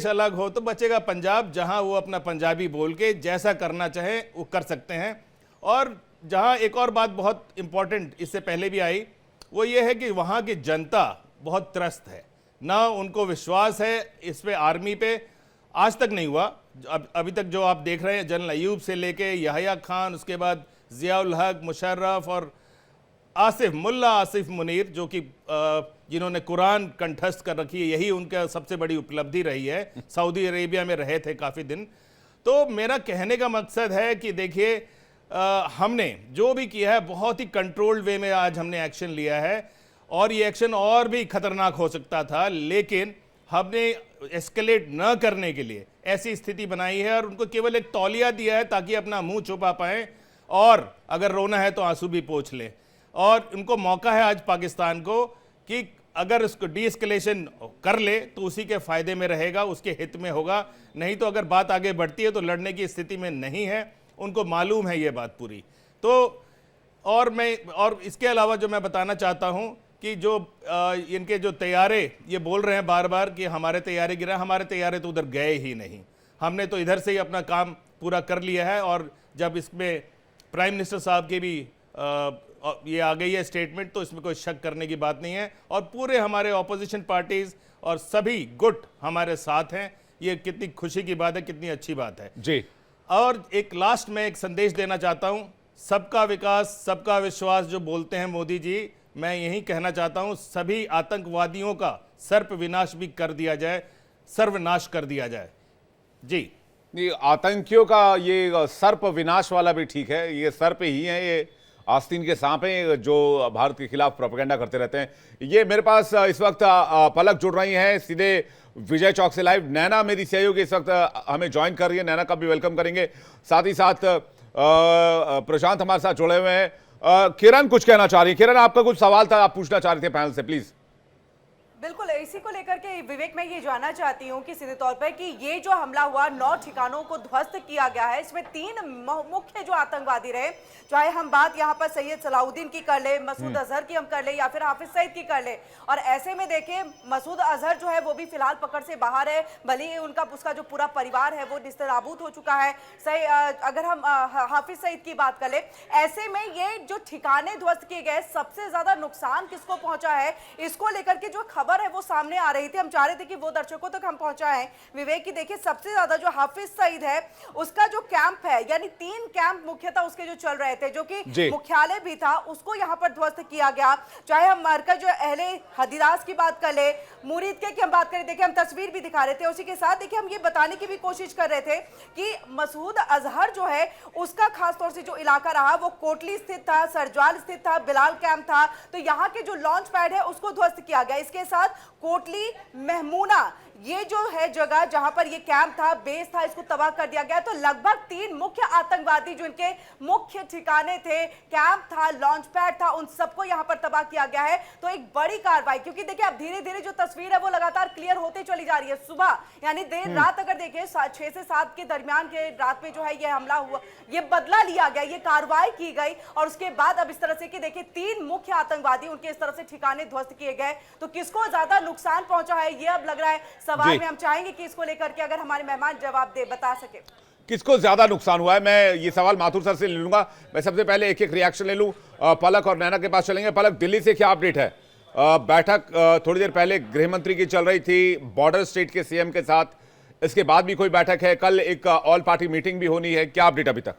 अलग हो, तो बचेगा पंजाब, जहां वो अपना पंजाबी बोल के जैसा करना चाहे वो कर सकते हैं। और जहां एक और बात बहुत इंपॉर्टेंट इससे पहले भी आई, वो ये है कि वहां की जनता बहुत त्रस्त है, ना उनको विश्वास है इस पे, आर्मी पे आज तक नहीं हुआ। अभी तक जो आप देख रहे हैं, जनरल अयूब से लेके याहिया खान, उसके बाद जियाउल हक, मुशर्रफ और आसिफ मुल्ला आसिफ मुनीर, जो कि जिन्होंने कुरान कंठस्थ कर रखी है, यही उनका सबसे बड़ी उपलब्धि रही है। सऊदी अरेबिया में रहे थे काफ़ी दिन। तो मेरा कहने का मकसद है कि देखिए, हमने जो भी किया है बहुत ही कंट्रोल्ड वे में आज हमने एक्शन लिया है, और ये एक्शन और भी खतरनाक हो सकता था, लेकिन हमने एस्केलेट न करने के लिए ऐसी स्थिति बनाई है और उनको केवल एक तौलिया दिया है ताकि अपना मुंह छुपा पाएं, और अगर रोना है तो आंसू भी पोंछ लें। और उनको मौका है आज पाकिस्तान को कि अगर उसको डी एस्केलेशन कर ले तो उसी के फायदे में रहेगा, उसके हित में होगा। नहीं तो अगर बात आगे बढ़ती है तो लड़ने की स्थिति में नहीं है, उनको मालूम है ये बात पूरी। तो और इसके अलावा जो मैं बताना चाहता हूं कि जो इनके जो तैयारे ये बोल रहे हैं बार बार कि हमारे तैयारे गिरा, हमारे तैयारे तो उधर गए ही नहीं। हमने तो इधर से ही अपना काम पूरा कर लिया है। और जब इसमें प्राइम मिनिस्टर साहब की भी ये आ गई है स्टेटमेंट, तो इसमें कोई शक करने की बात नहीं है। और पूरे हमारे ऑपोजिशन पार्टीज और सभी गुट हमारे साथ हैं। ये कितनी खुशी की बात है, कितनी अच्छी बात है जी। और एक लास्ट में एक संदेश देना चाहता हूं, सबका विकास सबका विश्वास जो बोलते हैं मोदी जी, मैं यही कहना चाहता हूं, सभी आतंकवादियों का सर्प विनाश भी कर दिया जाए, सर्वनाश कर दिया जाए जी। ये आतंकियों का ये सर्प विनाश वाला भी ठीक है, ये सर्प ही है, ये आस्तीन के सांप हैं जो भारत के खिलाफ प्रोपेगेंडा करते रहते हैं। ये मेरे पास इस वक्त पलक जुड़ रही हैं सीधे विजय चौक से लाइव। नैना मेरी सहयोगी इस वक्त हमें ज्वाइन कर रही है, नैना का भी वेलकम करेंगे। साथ ही साथ प्रशांत हमारे साथ जुड़े हुए हैं। किरण कुछ कहना चाह रही है। किरण, आपका कुछ सवाल था, आप पूछना चाह रहे थे पैनल से, प्लीज। बिल्कुल, इसी को लेकर के विवेक मैं ये जानना चाहती हूँ कि सीधे तौर पर कि ये जो हमला हुआ 9 ठिकानों को ध्वस्त किया गया है, इसमें 3 मुख्य जो आतंकवादी रहे, चाहे हम बात यहाँ पर सैयद सलाउद्दीन की कर ले, मसूद अजहर की हम कर ले, या फिर हाफिज सईद की कर ले। और ऐसे में देखें, मसूद अजहर जो है वो भी फिलहाल पकड़ से बाहर है, भले ही उसका जो पूरा परिवार है वो निस्तनाबूद हो चुका है। सही, अगर हम हाफिज सईद की बात कर ले, ऐसे में ये जो ठिकाने ध्वस्त किए गए, सबसे ज्यादा नुकसान किसको पहुंचा है, इसको लेकर के जो खबर है वो सामने आ रही थी। हम चाह रहे थे कि वो दर्शकों तक हम पहुंचाएं। विवेक की देखिए, सबसे ज्यादा जो हाफिज सईद है उसका जो कैंप है, यानी 3 कैंप मुख्यतः उसके जो चल रहे थे, जो कि मुख्यालय भी था, उसको यहां पर ध्वस्त किया गया। चाहे हम मरकज जो अहले हदीरास की बात कर ले, मुरीद के की हम बात करें, देखिए हम तस्वीर भी दिखा रहे थे। उसी के साथ देखिए हम ये बताने की भी कोशिश कर रहे थे कि मसूद अजहर जो है उसका खासतौर से जो इलाका रहा वो कोटली स्थित था, सरजाल स्थित था, बिलाल कैंप था। तो यहाँ के जो लॉन्च पैड है उसको ध्वस्त किया गया। इसके साथ कोटली, महमूना, ये जो है जगह जहां पर ये कैंप था, बेस था, इसको तबाह कर दिया गया। तो लगभग 3 मुख्य आतंकवादी जो इनके मुख्य ठिकाने थे, कैंप था, लॉन्च पैड था, उन सबको यहां पर तबाह किया गया है। तो एक बड़ी कार्रवाई, क्योंकि देखिए अब धीरे धीरे जो तस्वीर है वो लगातार क्लियर होती चली जा रही है। सुबह यानी देर रात अगर देखें 6 से 7 के दरमियान के रात में जो है ये हमला हुआ, ये बदला लिया गया, ये कार्रवाई की गई। और उसके बाद अब इस तरह से कि देखिए 3 मुख्य आतंकवादी, उनके इस तरह से ठिकाने ध्वस्त किए गए। तो किसको ज्यादा नुकसान पहुंचा है ये अब लग रहा है सवाल में। हम चाहेंगे कि इसको लेकर के अगर हमारे मेहमान जवाब दे, बता सके किसको ज्यादा नुकसान हुआ है। मैं ये सवाल माथुर सर से ले लूंगा। मैं सबसे पहले एक एक रिएक्शन ले लूं। पलक और नैना के पास चलेंगे। पलक, दिल्ली से क्या अपडेट है? बैठक थोड़ी देर पहले गृह मंत्री की चल रही थी बॉर्डर स्टेट के सीएम के साथ, इसके बाद भी कोई बैठक है? कल एक ऑल पार्टी मीटिंग भी होनी है, क्या अपडेट अभी तक?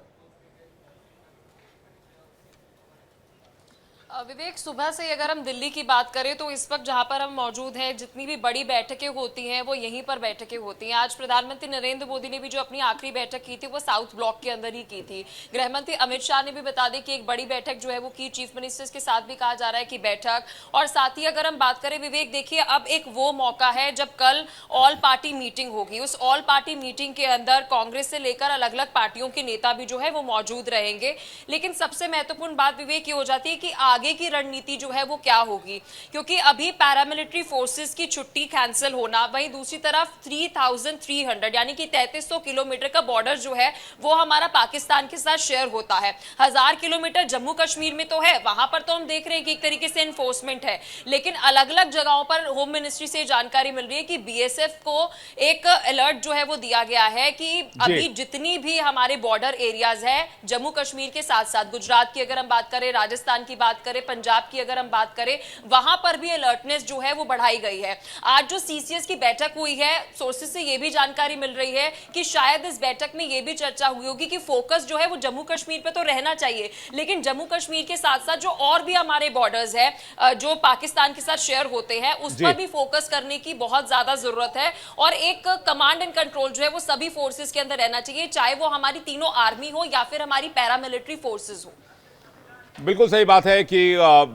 विवेक, सुबह से अगर हम दिल्ली की बात करें तो इस वक्त जहां पर हम मौजूद हैं, जितनी भी बड़ी बैठकें होती हैं वो यहीं पर बैठकें होती हैं। आज प्रधानमंत्री नरेंद्र मोदी ने भी जो अपनी आखिरी बैठक की थी वो साउथ ब्लॉक के अंदर ही की थी। गृह मंत्री अमित शाह ने भी बता दें कि एक बड़ी बैठक जो है वो की, चीफ मिनिस्टर्स के साथ भी कहा जा रहा है कि बैठक। और साथ ही अगर हम बात करें विवेक, देखिए अब एक वो मौका है जब कल ऑल पार्टी मीटिंग होगी। उस ऑल पार्टी मीटिंग के अंदर कांग्रेस से लेकर अलग अलग पार्टियों के नेता भी जो है वो मौजूद रहेंगे। लेकिन सबसे महत्वपूर्ण बात विवेक ये हो जाती है कि आगे की रणनीति जो है वो क्या होगी, क्योंकि अभी पैरामिलिट्री फोर्सेस की छुट्टी कैंसिल होना, वहीं दूसरी तरफ 3300 यानी कि 3300 किलोमीटर का बॉर्डर जो है वो हमारा पाकिस्तान के साथ शेयर होता है। 1000 किलोमीटर जम्मू कश्मीर में तो है, वहां पर तो हम देख रहे हैं कि एक तरीके से एनफोर्समेंट है, लेकिन अलग अलग जगहों पर होम मिनिस्ट्री से जानकारी मिल रही है कि बीएसएफ को एक अलर्ट जो है वो दिया गया है कि अभी जितनी भी हमारे बॉर्डर एरियाज है जम्मू कश्मीर के साथ साथ, गुजरात की अगर हम बात करें, राजस्थान की बात करें, थे, पंजाब की अगर हम बात करें वहां पर भी अलर्टनेस जो है वो बढ़ाई गई है। आज जो सीसीएस की बैठक हुई है, सोर्सेज से ये भी जानकारी मिल रही है कि शायद इस बैठक में ये भी चर्चा हुई होगी कि फोकस जो है वो जम्मू कश्मीर पे तो रहना चाहिए, लेकिन जम्मू कश्मीर के साथ साथ जो और भी हमारे बॉर्डर्स है जो पाकिस्तान के साथ शेयर होते हैं उस पर भी फोकस करने की बहुत ज्यादा जरूरत है। और एक कमांड एंड कंट्रोल जो है वो सभी फोर्सेस के अंदर रहना चाहिए, चाहे वो हमारी तीनों आर्मी हो या फिर हमारी पैरामिलिट्री फोर्सेस हो। बिल्कुल सही बात है कि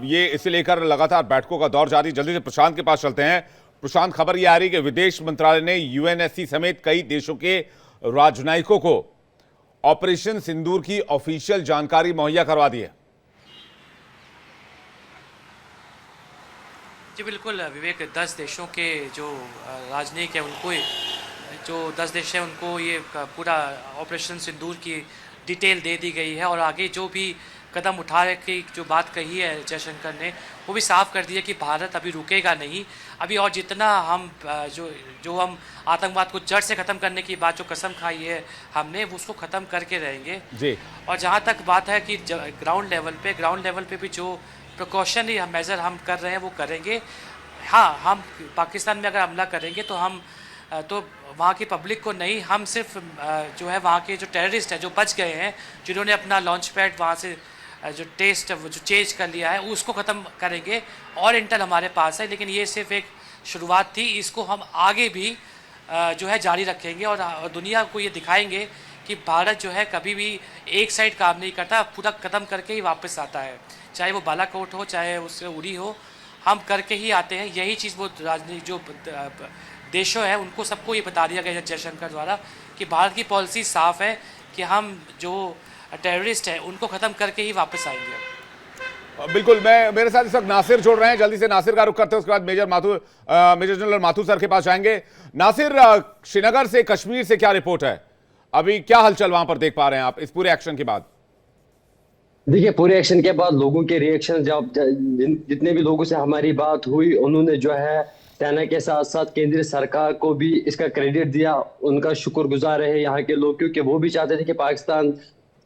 ये इसे लेकर लगातार बैठकों का दौर जारी। जल्दी से प्रशांत के पास चलते हैं। प्रशांत, खबर ये आ रही है कि विदेश मंत्रालय ने यूएनएससी समेत कई देशों के राजनयिकों को ऑपरेशन सिंदूर की ऑफिशियल जानकारी मुहैया करवा दी है। जी बिल्कुल विवेक, 10 देशों के जो राजनयिक है उनको, जो 10 देश हैं उनको ये पूरा ऑपरेशन सिंदूर की डिटेल दे दी गई है। और आगे जो भी कदम उठाने की जो बात कही है जयशंकर ने, वो भी साफ कर दिया कि भारत अभी रुकेगा नहीं। अभी और जितना हम जो हम आतंकवाद को जड़ से ख़त्म करने की बात जो कसम खाई है हमने, वो उसको ख़त्म करके रहेंगे जी। और जहाँ तक बात है कि ग्राउंड लेवल पे भी जो प्रिकॉशनरी मेजर हम कर रहे हैं वो करेंगे। हाँ, हम पाकिस्तान में अगर हमला करेंगे तो हम तो वहाँ की पब्लिक को नहीं, हम सिर्फ जो है वहाँ के जो टेररिस्ट हैं जो बच गए हैं, जिन्होंने अपना लॉन्च पैड वहाँ से जो चेंज कर लिया है उसको ख़त्म करेंगे। और इंटेल हमारे पास है, लेकिन ये सिर्फ एक शुरुआत थी, इसको हम आगे भी जो है जारी रखेंगे और दुनिया को ये दिखाएंगे कि भारत जो है कभी भी एक साइड काम नहीं करता, पूरा ख़त्म करके ही वापस आता है। चाहे वो बालाकोट हो, चाहे उससे उड़ी हो, हम करके ही आते हैं। यही चीज़ वो राजनीति जो देशों है उनको सबको ये बता दिया गया जयशंकर द्वारा कि भारत की पॉलिसी साफ है कि हम जो टेररिस्ट है उनको ख़त्म करके ही वापस आएंगे। बिल्कुल, मेरे साथ इस वक्त नासिर जोड़ रहे हैं। जल्दी से नासिर का रुख करते हैं, उसके बाद मेजर जनरल माथुर सर के पास जाएंगे। नासिर, श्रीनगर से कश्मीर से क्या रिपोर्ट है? अभी क्या हलचल वहां पर देख पा रहे हैं आप इस पूरे एक्शन के बाद? देखिए, पूरे एक्शन के बाद लोगों के रिएक्शन, जब जितने भी लोगों से हमारी बात हुई, उन्होंने जो है सेना के साथ साथ केंद्रीय सरकार को भी इसका क्रेडिट दिया। उनका शुक्रगुजार रहे यहाँ के लोग, क्योंकि वो भी चाहते थे कि पाकिस्तान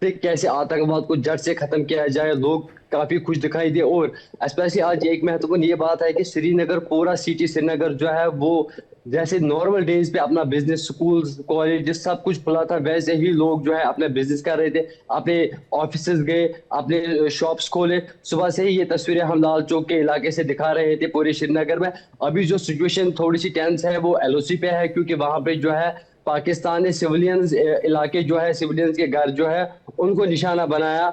से कैसे आतंकवाद को जड़ से खत्म किया जाए। लोग काफी खुश दिखाई दिए। और स्पेशली आज एक महत्वपूर्ण ये बात है कि श्रीनगर, पूरा सिटी श्रीनगर जो है वो जैसे नॉर्मल डेज पे अपना बिजनेस, स्कूल्स, कॉलेज सब कुछ खुला था, वैसे ही लोग जो है अपना बिजनेस कर रहे थे, अपने ऑफिसेज गए, अपने शॉप्स खोले। सुबह से ही ये तस्वीरें हम लाल चौक के इलाके से दिखा रहे थे पूरे श्रीनगर में। अभी जो सिचुएशन थोड़ी सी टेंस है वो एलओसी पे है, क्योंकि वहां पे जो है पाकिस्तान ने सिविलियंस इलाके जो है, सिविलियंस के घर जो है उनको निशाना बनाया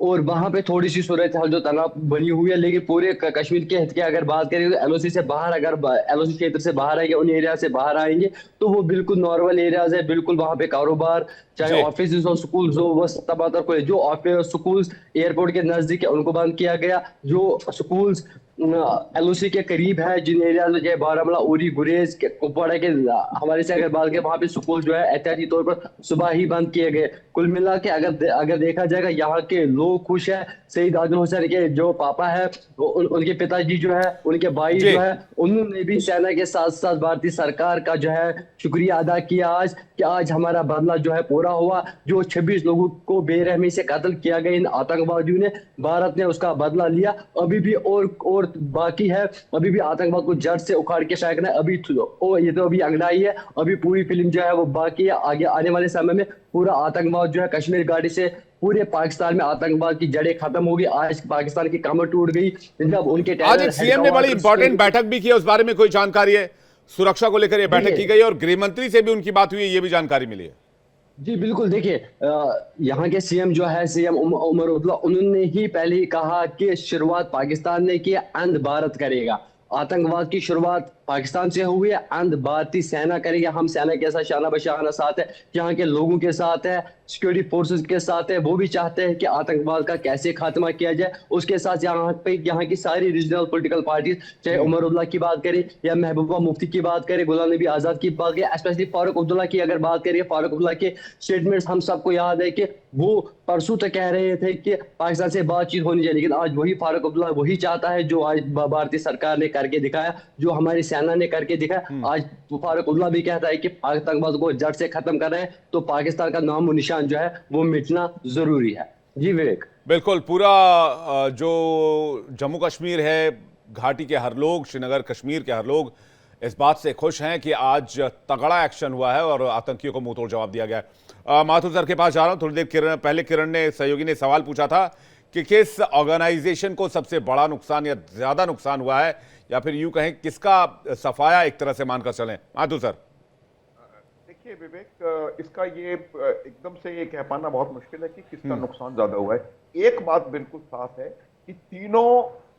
और वहां पे थोड़ी सी सूरत हाल जो तनाव बनी हुई है। लेकिन पूरे कश्मीर के हित की अगर बात करें तो एलओसी से बाहर, अगर एलओसी क्षेत्र से बाहर आएंगे, उन एरिया से बाहर आएंगे तो वो बिल्कुल नॉर्मल एरियाज है। बिल्कुल वहां पे कारोबार, चाहे ऑफिस हो, स्कूल हो, वो तबादर को, जो ऑफिस स्कूल्स एयरपोर्ट के नजदीक है उनको बंद किया गया। जो स्कूल्स एलओसी के करीब है, जिन एरिया में जैसे बारामूला, उरी, गुरेज, कुपवाड़ा के हमारे से अगर बात करें, वहां पे स्कूल जो है एहतियाती तौर पर सुबह ही बंद किए गए। कुल मिला के अगर देखा जाएगा, यहाँ के लोग खुश है। शहीद आजम हुसैन के जो पापा है, उनके पिताजी जो है, उनके भाई जो है, उन्होंने भी सेना के साथ साथ भारतीय सरकार का जो है शुक्रिया अदा किया आज, कि आज हमारा बदला जो है पूरा हुआ। जो 26 लोगों को बेरहमी से कत्ल किया गया इन आतंकवादियों ने, भारत ने उसका बदला लिया। अभी भी और बाकी है, अभी भी आतंकवाद को जड़ से उखाड़ के फेंकना है। अभी ये तो अभी अंगड़ाई है, अभी पूरी फिल्म जो है वो बाकी है। आगे आने वाले समय में पूरा आतंकवाद जो है कश्मीर घाटी से पूरे पाकिस्तान में आतंकवाद की जड़ें खत्म होगी। आज पाकिस्तान की कमर टूट गई जब उनके आज एक सीएम ने बड़ी इंपॉर्टेंट बैठक भी की है, उस बारे में कोई जानकारी है? सुरक्षा को लेकर यह बैठक की गई और गृह मंत्री से भी उनकी बात हुई है, ये भी जानकारी मिली है। जी बिल्कुल, देखिए यहाँ के सीएम जो है, सीएम उमर अब्दुल्ला, उन्होंने ही पहले ही कहा कि शुरुआत पाकिस्तान ने की, अंत भारत करेगा। आतंकवाद की शुरुआत पाकिस्तान से हुई है, अंत भारतीय सेना करेगी। हम सेना के साथ शाना बशाना साथ है, यहाँ के लोगों के साथ है, सिक्योरिटी फोर्सेस के साथ है। वो भी चाहते हैं कि आतंकवाद का कैसे खात्मा किया जाए। उसके साथ यहाँ की सारी रीजनल पॉलिटिकल पार्टी, चाहे उमर अब्दुल्ला की बात करें या महबूबा मुफ्ती की बात करें, गुलाम नबी आजाद की बात करें, स्पेशली फारूक अब्दुल्ला की अगर बात करें, फारूक अब्दुल्ला के स्टेटमेंट्स हम सबको याद है कि वो परसों तक कह रहे थे कि पाकिस्तान से बातचीत होनी चाहिए, लेकिन आज वही फारूक अब्दुल्ला वही चाहता है जो आज भारतीय सरकार ने करके दिखाया, जो हमारी सेना ने करके दिखाया। आज फारूक अब्दुल्ला भी कहता है कि आतंकवाद को जड़ से खत्म कर रहे हैं, तो पाकिस्तान का नाम और निशान जो है वो मिटना जरूरी है। जी विवेक। बिल्कुल पूरा जो जम्मू कश्मीर है, घाटी के हर लोग, श्रीनगर कश्मीर के हर लोग इस बात से खुश हैं कि आज तगड़ा एक्शन हुआ है और आतंकियों को मुंहतोड़ जवाब दिया गया है। माथुर सर के पास जा रहा हूं। थोड़ी देर पहले किरण ने, सहयोगी ने सवाल पूछा था कि किस ऑर्गेनाइजेशन को सबसे बड़ा नुकसान या ज्यादा नुकसान हुआ है, या फिर यूं कहें किसका सफाया एक तरह से मानकर चलें। माथुर सर। देखिए विवेक, इसका ये एकदम से ये कह पाना बहुत मुश्किल है कि किसका नुकसान ज्यादा हुआ है। एक बात बिल्कुल साफ है कि तीनों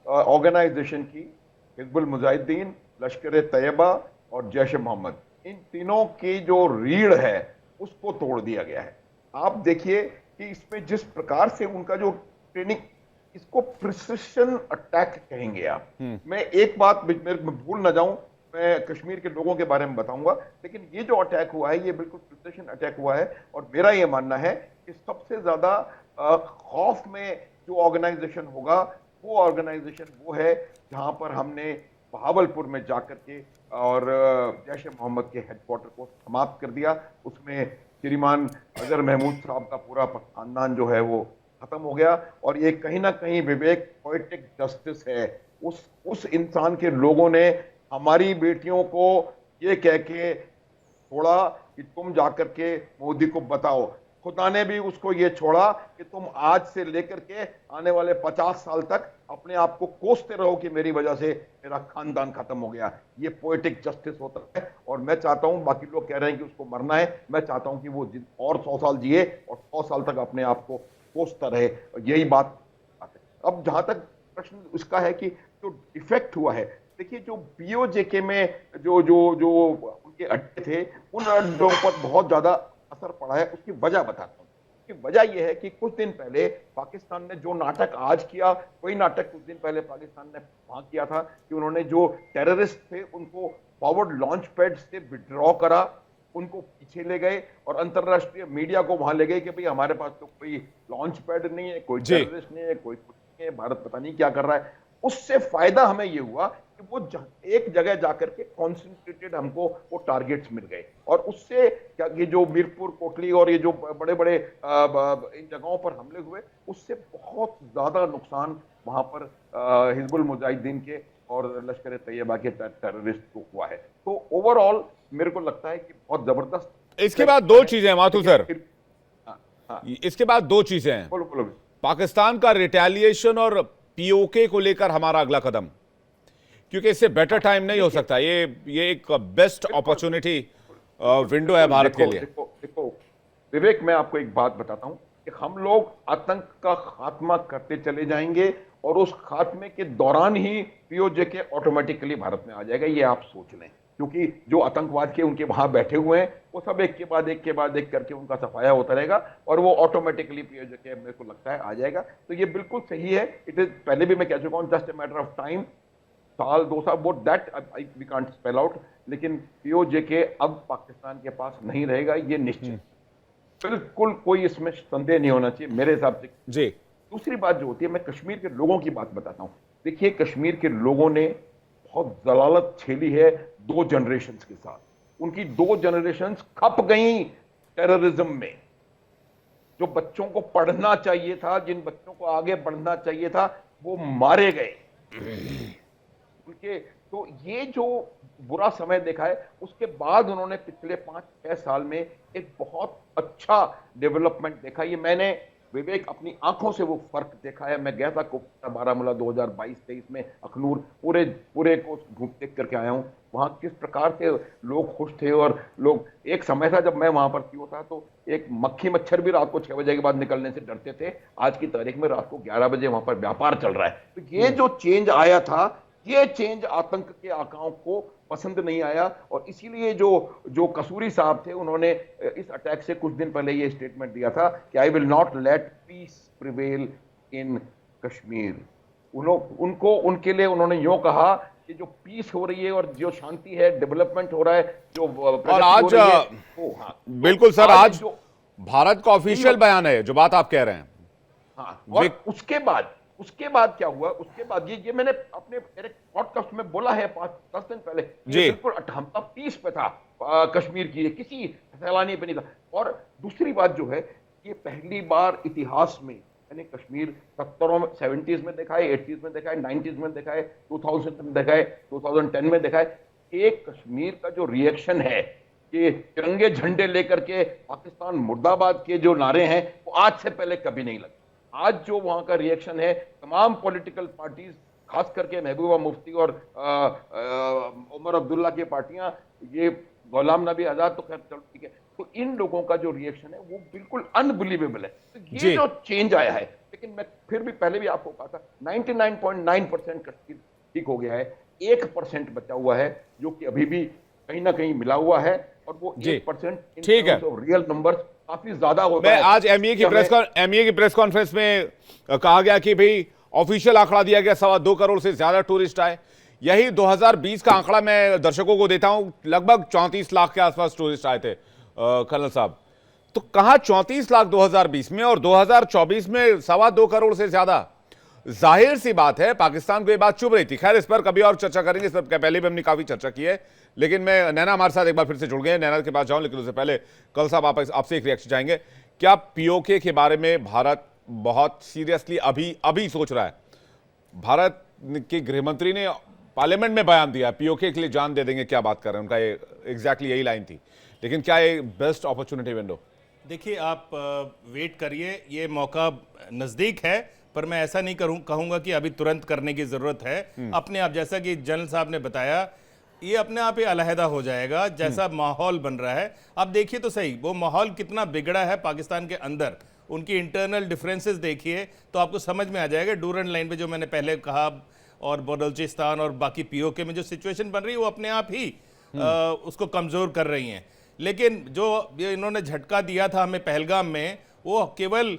ऑर्गेनाइजेशन की, हिजबुल मुजाहिदीन, लश्कर तैयबा और जैश मोहम्मद, इन तीनों की जो रीढ़ है उसको तोड़ दिया गया है। आप देखिए कि इसमें जिस प्रकार से उनका जो ट्रेनिंग, इसको प्रिसिशन अटैक कहेंगे आप। मैं एक बात मेरे भूल ना जाऊं, मैं कश्मीर के लोगों के बारे में बताऊंगा, लेकिन ये जो अटैक हुआ है ये बिल्कुल प्रिसिशन अटैक हुआ है। और मेरा ये मानना है कि सबसे ज्यादा खौफ में जो ऑर्गेनाइजेशन होगा वो ऑर्गेनाइजेशन वो है जहां पर हमने बहावलपुर में जाकर के और जैश मोहम्मद के हेडक्वार्टर को समाप्त कर दिया। उसमें श्रीमान अजहर महमूद साहब का पूरा खानदान जो है वो खत्म हो गया। और ये कहीं ना कहीं विवेक पोएटिक जस्टिस है। उस इंसान के लोगों ने हमारी बेटियों को ये कह के छोड़ा कि तुम जाकर के मोदी को बताओ। खुदा ने भी उसको ये छोड़ा कि तुम आज से लेकर के आने वाले 50 साल तक अपने आप को कोसते रहो कि मेरी वजह से मेरा खानदान खत्म हो गया। ये पोएटिक जस्टिस होता है। और मैं चाहता हूं, बाकी लोग कह रहे हैं कि उसको मरना है, मैं चाहता हूं कि वो और 100 साल जिए और 100 साल तक अपने आप को कोसता रहे। यही बात है। अब जहां तक प्रश्न उसका है कि जो इफेक्ट हुआ है, देखिए जो पीओजेके में जो उनके अड्डे थे, उन अड्डों पर बहुत ज्यादा असर पड़ा है। उसकी वजह बताता हूं। उसकी वजह यह है कि कुछ दिन पहले पाकिस्तान ने जो नाटक आज किया, वही नाटक कुछ दिन पहले पाकिस्तान ने वहां किया था कि उन्होंने जो टेररिस्ट थे उनको फॉरवर्ड लॉन्च पैड से विड्रॉ करा, उनको पीछे ले गए और अंतरराष्ट्रीय मीडिया को वहां ले गए कि भाई हमारे पास तो कोई लॉन्च पैड नहीं है, कोई टेररिस्ट नहीं है, कोई कुछ नहीं है, भारत पता नहीं क्या कर रहा है। उससे फायदा हमें ये हुआ कि वो एक जगह जाकर के कॉन्सेंट्रेटेड हमको वो टारगेट्स मिल गए। और उससे क्या, ये जो मीरपुर, कोटली और ये जो बड़े बड़े इन जगहों पर हमले हुए, उससे बहुत ज्यादा नुकसान वहां पर हिजबुल मुजाहिदीन के और लश्कर तैयबा के टेररिस्ट को हुआ है। तो ओवरऑल मेरे को लगता है कि बहुत जबरदस्त। इसके बाद दो चीजें हैं माथुर सर, इसके बाद दो चीजें हैं। बोलो। पाकिस्तान का रिटेलिएशन और पीओके को लेकर हमारा अगला कदम, क्योंकि इससे बेटर टाइम नहीं हो सकता। ये एक बेस्ट अपॉर्चुनिटी विंडो है भारत के लिए। देखो विवेक, मैं आपको एक बात बताता हूं कि हम लोग आतंक का खात्मा करते चले जाएंगे और उस खात्मे के दौरान ही पीओजेके ऑटोमेटिकली भारत में आ जाएगा। ये आप सोच लें, क्योंकि जो आतंकवाद के उनके वहां बैठे हुए हैं वो सब एक के बाद एक करके उनका सफाया होता रहेगा और वो ऑटोमेटिकली पीओजेके मेरे को लगता है आ जाएगा। तो ये बिल्कुल सही है। इट इज, पहले भी मैं कह चुका हूं, just a matter of time, साल 2 साल, वो that we can't spell out. लेकिन पीओजेके अब पाकिस्तान के पास नहीं रहेगा, ये निश्चित, बिल्कुल कोई इसमें संदेह नहीं होना चाहिए मेरे हिसाब से जी। दूसरी बात जो होती है, मैं कश्मीर के लोगों की बात बताता हूं। देखिए कश्मीर के लोगों ने बहुत जलालत झेली है 2 जनरेशंस के साथ। उनकी 2 जनरेशंस खप गई टेररिज्म में। जो बच्चों को पढ़ना चाहिए था, जिन बच्चों को आगे बढ़ना चाहिए था, वो मारे गए उनके। तो ये जो बुरा समय देखा है, उसके बाद उन्होंने पिछले 5-6 साल में एक बहुत अच्छा डेवलपमेंट देखा। ये मैंने विवेक अपनी आंखों से वो फर्क देखा है। मैं गया था कुपवाड़ा बारामूला 2022-23 में, अखनूर, पूरे को देख करके आया हूं। वहां किस प्रकार से लोग खुश थे और लोग, एक समय था जब मैं वहां पर क्यों था तो एक मक्खी मच्छर भी रात को 6 बजे के बाद निकलने से डरते थे। आज की तारीख में रात को 11 बजे वहां पर व्यापार चल रहा है। तो ये जो चेंज आया था, ये चेंज आतंक के आकाओं को पसंद नहीं आया और इसीलिए जो कसूरी साहब थे, उन्होंने इस अटैक से कुछ दिन पहले ये स्टेटमेंट दिया था कि I will not let peace prevail in Kashmir. उनको उनके लिए उन्होंने यूं कहा कि जो पीस हो रही है और जो शांति है, डेवलपमेंट हो रहा है, जो और आज बिल्कुल सर, आज भारत का ऑफिशियल बयान है जो बात आप कह रहे हैं। हाँ, और उसके बाद क्या हुआ? उसके बाद ये मैंने अपने मेरे पॉडकास्ट में बोला है 5-10 दिन पहले, बिल्कुल हमका पीस पे था कश्मीर की, किसी सैलानी पे नहीं था। और दूसरी बात जो है, ये पहली बार इतिहास में मैंने कश्मीर 70 में 70s में देखा है, 80s में देखा है, 90s में देखा है, 2000 में देखा है, 2010 में देखा है। एक कश्मीर का जो रिएक्शन है कि तिरंगे झंडे लेकर के पाकिस्तान मुर्दाबाद के जो नारे हैं वो आज से पहले कभी नहीं लगे। आज जो वहां का रिएक्शन है, तमाम पॉलिटिकल पार्टीज, खास करके महबूबा मुफ्ती और उमर अब्दुल्ला की पार्टियां, ये गुलाम नबी आजाद तो खैर चलो ठीक है, तो इन लोगों का जो रिएक्शन है वो बिल्कुल अनबिलीवेबल है। तो ये जो चेंज आया है, लेकिन मैं फिर भी पहले भी आपको कहा था 99.9% कश्मीर ठीक हो गया है, 1% बचा हुआ है जो कि अभी भी कहीं ना कहीं मिला हुआ है, और वो 1% ठीक है, रियल नंबर काफी ज्यादा होता है। आज एमईए की प्रेस कॉन्फ्रेंस में कहा गया कि भाई ऑफिशियल आंकड़ा दिया गया 2.25 करोड़ से ज्यादा टूरिस्ट आए। यही 2020 का आंकड़ा मैं दर्शकों को देता हूं, लगभग 34 लाख के आसपास टूरिस्ट आए थे कर्नल साहब। तो कहां 34 लाख 2020 में और 2024 में 2.25 करोड़ से ज्यादा। जाहिर सी बात है पाकिस्तान को ये बात चुभ रही थी। खैर इस पर कभी और चर्चा करेंगे, इस पर पहले भी हमने काफी चर्चा की है, लेकिन मैं नैना हमारे साथ एक बार फिर से जुड़ गए, नैना के पास जाऊं, लेकिन उससे पहले कल साहब आपसे एक रिएक्शन चाहेंगे। क्या पीओके के बारे में भारत बहुत सीरियसली अभी सोच रहा है? भारत के गृहमंत्री ने पार्लियामेंट में बयान दिया पीओके के लिए जान दे देंगे, क्या बात कर रहे हैं, उनका ये एग्जैक्टली यही लाइन थी, लेकिन क्या ये बेस्ट अपॉर्चुनिटी विंडो? देखिए आप वेट करिए, ये मौका नज़दीक है, पर मैं ऐसा नहीं कहूंगा कि अभी तुरंत करने की जरूरत है। अपने आप, जैसा कि जनरल साहब ने बताया, ये अपने आप ही अलहदा हो जाएगा जैसा माहौल बन रहा है। आप देखिए तो सही वो माहौल कितना बिगड़ा है पाकिस्तान के अंदर, उनकी इंटरनल डिफरेंसेस देखिए तो आपको समझ में आ जाएगा। डूरन लाइन पे जो मैंने पहले कहा, और बलोचिस्तान और बाकी पीओके में जो सिचुएशन बन रही है वो अपने आप ही उसको कमज़ोर कर रही हैं। लेकिन जो इन्होंने झटका दिया था हमें पहलगाम में, वो केवल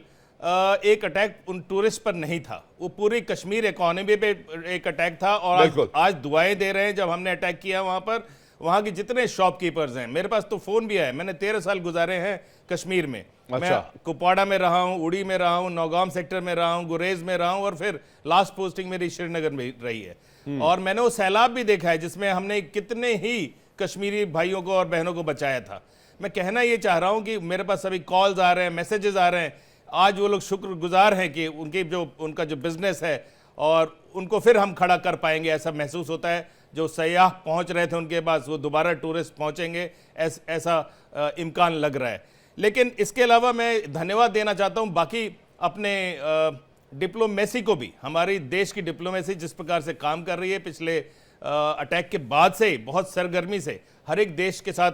एक अटैक उन टूरिस्ट पर नहीं था, वो पूरी कश्मीर इकोनॉमी पे एक अटैक था। और आज दुआएं दे रहे हैं जब हमने अटैक किया वहां पर, वहां के जितने शॉपकीपर्स हैं, मेरे पास तो फोन भी आया, मैंने 13 साल गुजारे हैं कश्मीर में। मैं कुपवाड़ा में रहा हूं, उड़ी में रहा हूं, नौगाम सेक्टर में रहा हूं, गुरेज में रहा हूं, और फिर लास्ट पोस्टिंग मेरी श्रीनगर में रही है। और मैंने वो सैलाब भी देखा है जिसमें हमने कितने ही कश्मीरी भाइयों को और बहनों को बचाया था। मैं कहना ये चाह रहा हूं कि मेरे पास सभी कॉल्स आ रहे हैं, मैसेजेस आ रहे हैं, आज वो लोग शुक्रगुजार हैं कि उनका जो बिजनेस है और उनको फिर हम खड़ा कर पाएंगे, ऐसा महसूस होता है। जो सयाह पहुंच रहे थे उनके पास, वो दोबारा टूरिस्ट पहुंचेंगे, ऐसा इम्कान लग रहा है। लेकिन इसके अलावा मैं धन्यवाद देना चाहता हूं बाकी अपने डिप्लोमेसी को भी, हमारी देश की डिप्लोमेसी जिस प्रकार से काम कर रही है पिछले अटैक के बाद से बहुत सरगर्मी से हर एक देश के साथ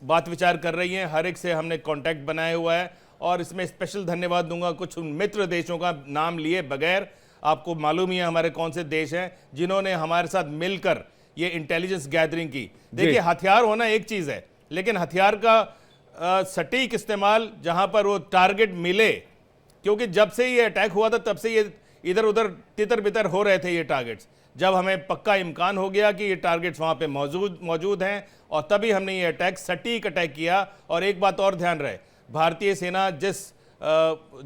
बात विचार कर रही है, हर एक से हमने कांटेक्ट बनाया हुआ है। और इसमें स्पेशल धन्यवाद दूंगा कुछ मित्र देशों का नाम लिए बगैर, आपको मालूम ही है हमारे कौन से देश हैं जिन्होंने हमारे साथ मिलकर ये इंटेलिजेंस गैदरिंग की। देखिए हथियार होना एक चीज़ है, लेकिन हथियार का सटीक इस्तेमाल जहां पर वो टारगेट मिले, क्योंकि जब से ये अटैक हुआ था तब से ये इधर उधर तितर बितर हो रहे थे ये टारगेट्स। जब हमें पक्का इम्कान हो गया कि ये टारगेट्स वहां पे मौजूद हैं, और तभी हमने ये अटैक, सटीक अटैक किया। और एक बात और ध्यान रहे, भारतीय सेना जिस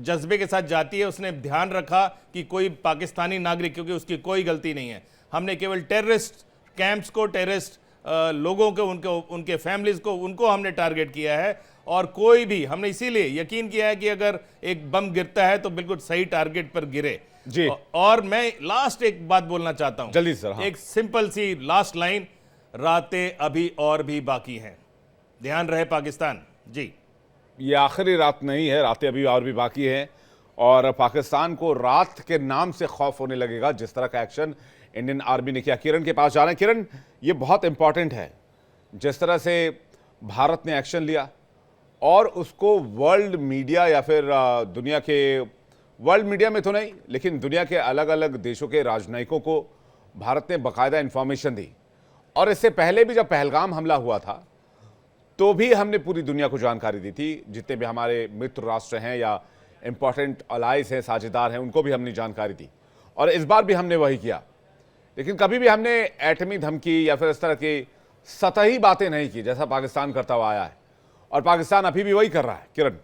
जज्बे के साथ जाती है उसने ध्यान रखा कि कोई पाकिस्तानी नागरिक, क्योंकि उसकी कोई गलती नहीं है, हमने केवल टेररिस्ट कैंप्स को, टेररिस्ट लोगों को, उनके फैमिलीज को, उनको हमने टारगेट किया है। और कोई भी, हमने इसीलिए यकीन किया है कि अगर एक बम गिरता है तो बिल्कुल सही टारगेट पर गिरे जी। और मैं लास्ट एक बात बोलना चाहता हूं जल्दी सर, एक सिंपल सी लास्ट लाइन, रातें अभी और भी बाकी हैं, ध्यान रहे पाकिस्तान जी। ये आखिरी रात नहीं है, रातें अभी और भी बाकी हैं, और पाकिस्तान को रात के नाम से खौफ होने लगेगा जिस तरह का एक्शन इंडियन आर्मी ने किया। किरण के पास जा रहे हैं। किरण, ये बहुत इंपॉर्टेंट है जिस तरह से भारत ने एक्शन लिया, और उसको वर्ल्ड मीडिया या फिर दुनिया के, वर्ल्ड मीडिया में तो नहीं लेकिन दुनिया के अलग अलग देशों के राजनयिकों को भारत ने बाकायदा इंफॉर्मेशन दी। और इससे पहले भी जब पहलगाम हमला हुआ था तो भी हमने पूरी दुनिया को जानकारी दी थी, जितने भी हमारे मित्र राष्ट्र हैं या इंपॉर्टेंट अलाइज हैं, साझेदार हैं, उनको भी हमने जानकारी दी। और इस बार भी हमने वही किया, लेकिन कभी भी हमने एटमी धमकी या फिर इस तरह की सतही बातें नहीं की जैसा पाकिस्तान करता हुआ आया है, और पाकिस्तान अभी भी वही कर रहा है। किरण,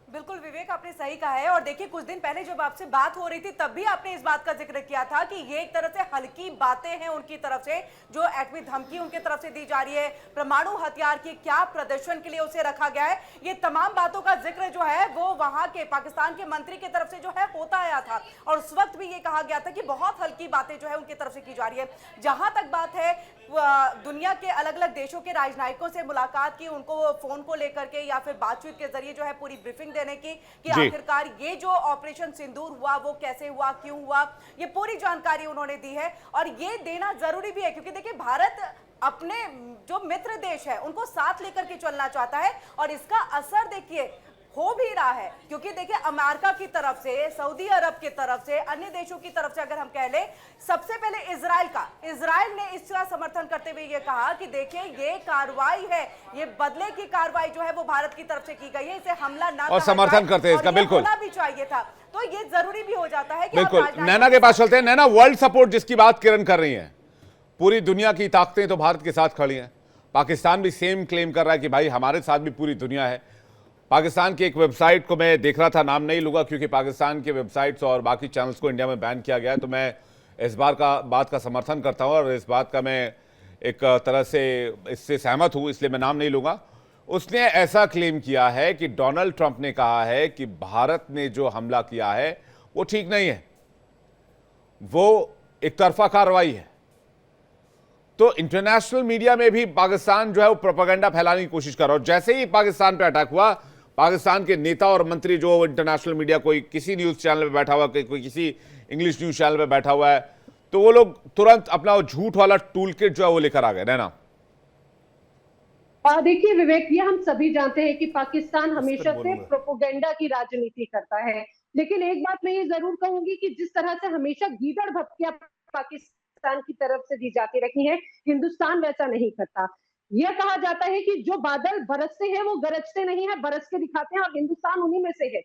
बिल्कुल विवेक, विवेक आपने सही कहा है। और देखिए कुछ दिन पहले जब आपसे बात हो रही थी तब भी आपने इस बात का जिक्र किया था कि ये एक तरह से हल्की बातें हैं उनकी तरफ से, जो एटमी धमकी उनके तरफ से दी जा रही है, परमाणु हथियार की क्या प्रदर्शन के लिए उसे रखा गया है, ये तमाम बातों का जिक्र जो है वो वहां के पाकिस्तान के मंत्री की तरफ से जो है होता आया था। और उस वक्त भी ये कहा गया था कि बहुत हल्की बातें जो है उनकी तरफ से की जा रही है। जहां तक बात है दुनिया के अलग अलग देशों के राजनयिकों से मुलाकात की, उनको फोन को लेकर के या फिर बातचीत के जरिए जो है पूरी ब्रीफिंग देने की कि आखिरकार ये जो ऑपरेशन सिंदूर हुआ वो कैसे हुआ, क्यों हुआ, ये पूरी जानकारी उन्होंने दी है। और ये देना जरूरी भी है क्योंकि देखिए भारत अपने जो मित्र देश है उनको साथ लेकर के चलना चाहता है और इसका असर देखिए हो भी रहा है। क्योंकि देखिए अमेरिका की तरफ से, सऊदी अरब की तरफ से, अन्य देशों की तरफ से अगर हम कह लें, सबसे पहले इजराइल ने इसका समर्थन करते हुए ये कहा कि देखिए ये कार्रवाई है, ये बदले की कार्रवाई जो है वो भारत की तरफ से की गई है, इसे हमला ना और समर्थन करते हैं इसका। बिल्कुल होना भी चाहिए था। तो ये जरूरी भी हो जाता है कि बिल्कुल। नैना के पास चलते हैं। नैना, वर्ल्ड सपोर्ट जिसकी बात किरण कर रही है, पूरी दुनिया की ताकतें तो भारत के साथ खड़ी हैं। पाकिस्तान भी सेम क्लेम कर रहा है कि भाई हमारे साथ भी पूरी दुनिया है। पाकिस्तान की एक वेबसाइट को मैं देख रहा था, नाम नहीं लूंगा क्योंकि पाकिस्तान के वेबसाइट्स और बाकी चैनल्स को इंडिया में बैन किया गया है, तो मैं इस बात का समर्थन करता हूं और इस बात का मैं एक तरह से इससे सहमत हूं, इसलिए मैं नाम नहीं लूंगा। उसने ऐसा क्लेम किया है कि डोनाल्ड ट्रंप ने कहा है कि भारत ने जो हमला किया है वो ठीक नहीं है, वो एक तरफा कार्रवाई है। तो इंटरनेशनल मीडिया में भी पाकिस्तान जो है वो प्रोपेगेंडा फैलाने की कोशिश कर रहा है। जैसे ही पाकिस्तान पे अटैक हुआ, पाकिस्तान के नेता और मंत्री जो इंटरनेशनल मीडिया, कोई किसी न्यूज चैनल पे बैठा हुआ, कोई किसी इंग्लिश न्यूज चैनल पे बैठा हुआ है, तो वो लोग तुरंत अपना वो झूठ वाला टूल किट जो है वो लेकर आ गए। नैना, देखिए विवेक, ये हम सभी जानते हैं कि पाकिस्तान हमेशा से प्रोपेगेंडा की राजनीति करता है, लेकिन एक बात मैं ये जरूर कहूंगी कि जिस तरह से हमेशा गीदड़ भपकियां पाकिस्तान की तरफ से दी जाती रही है, हिंदुस्तान वैसा नहीं करता। यह कहा जाता है कि जो बादल बरसते हैं वो गरजते नहीं है, बरस के दिखाते हैं, और हिंदुस्तान उन्हीं में से है।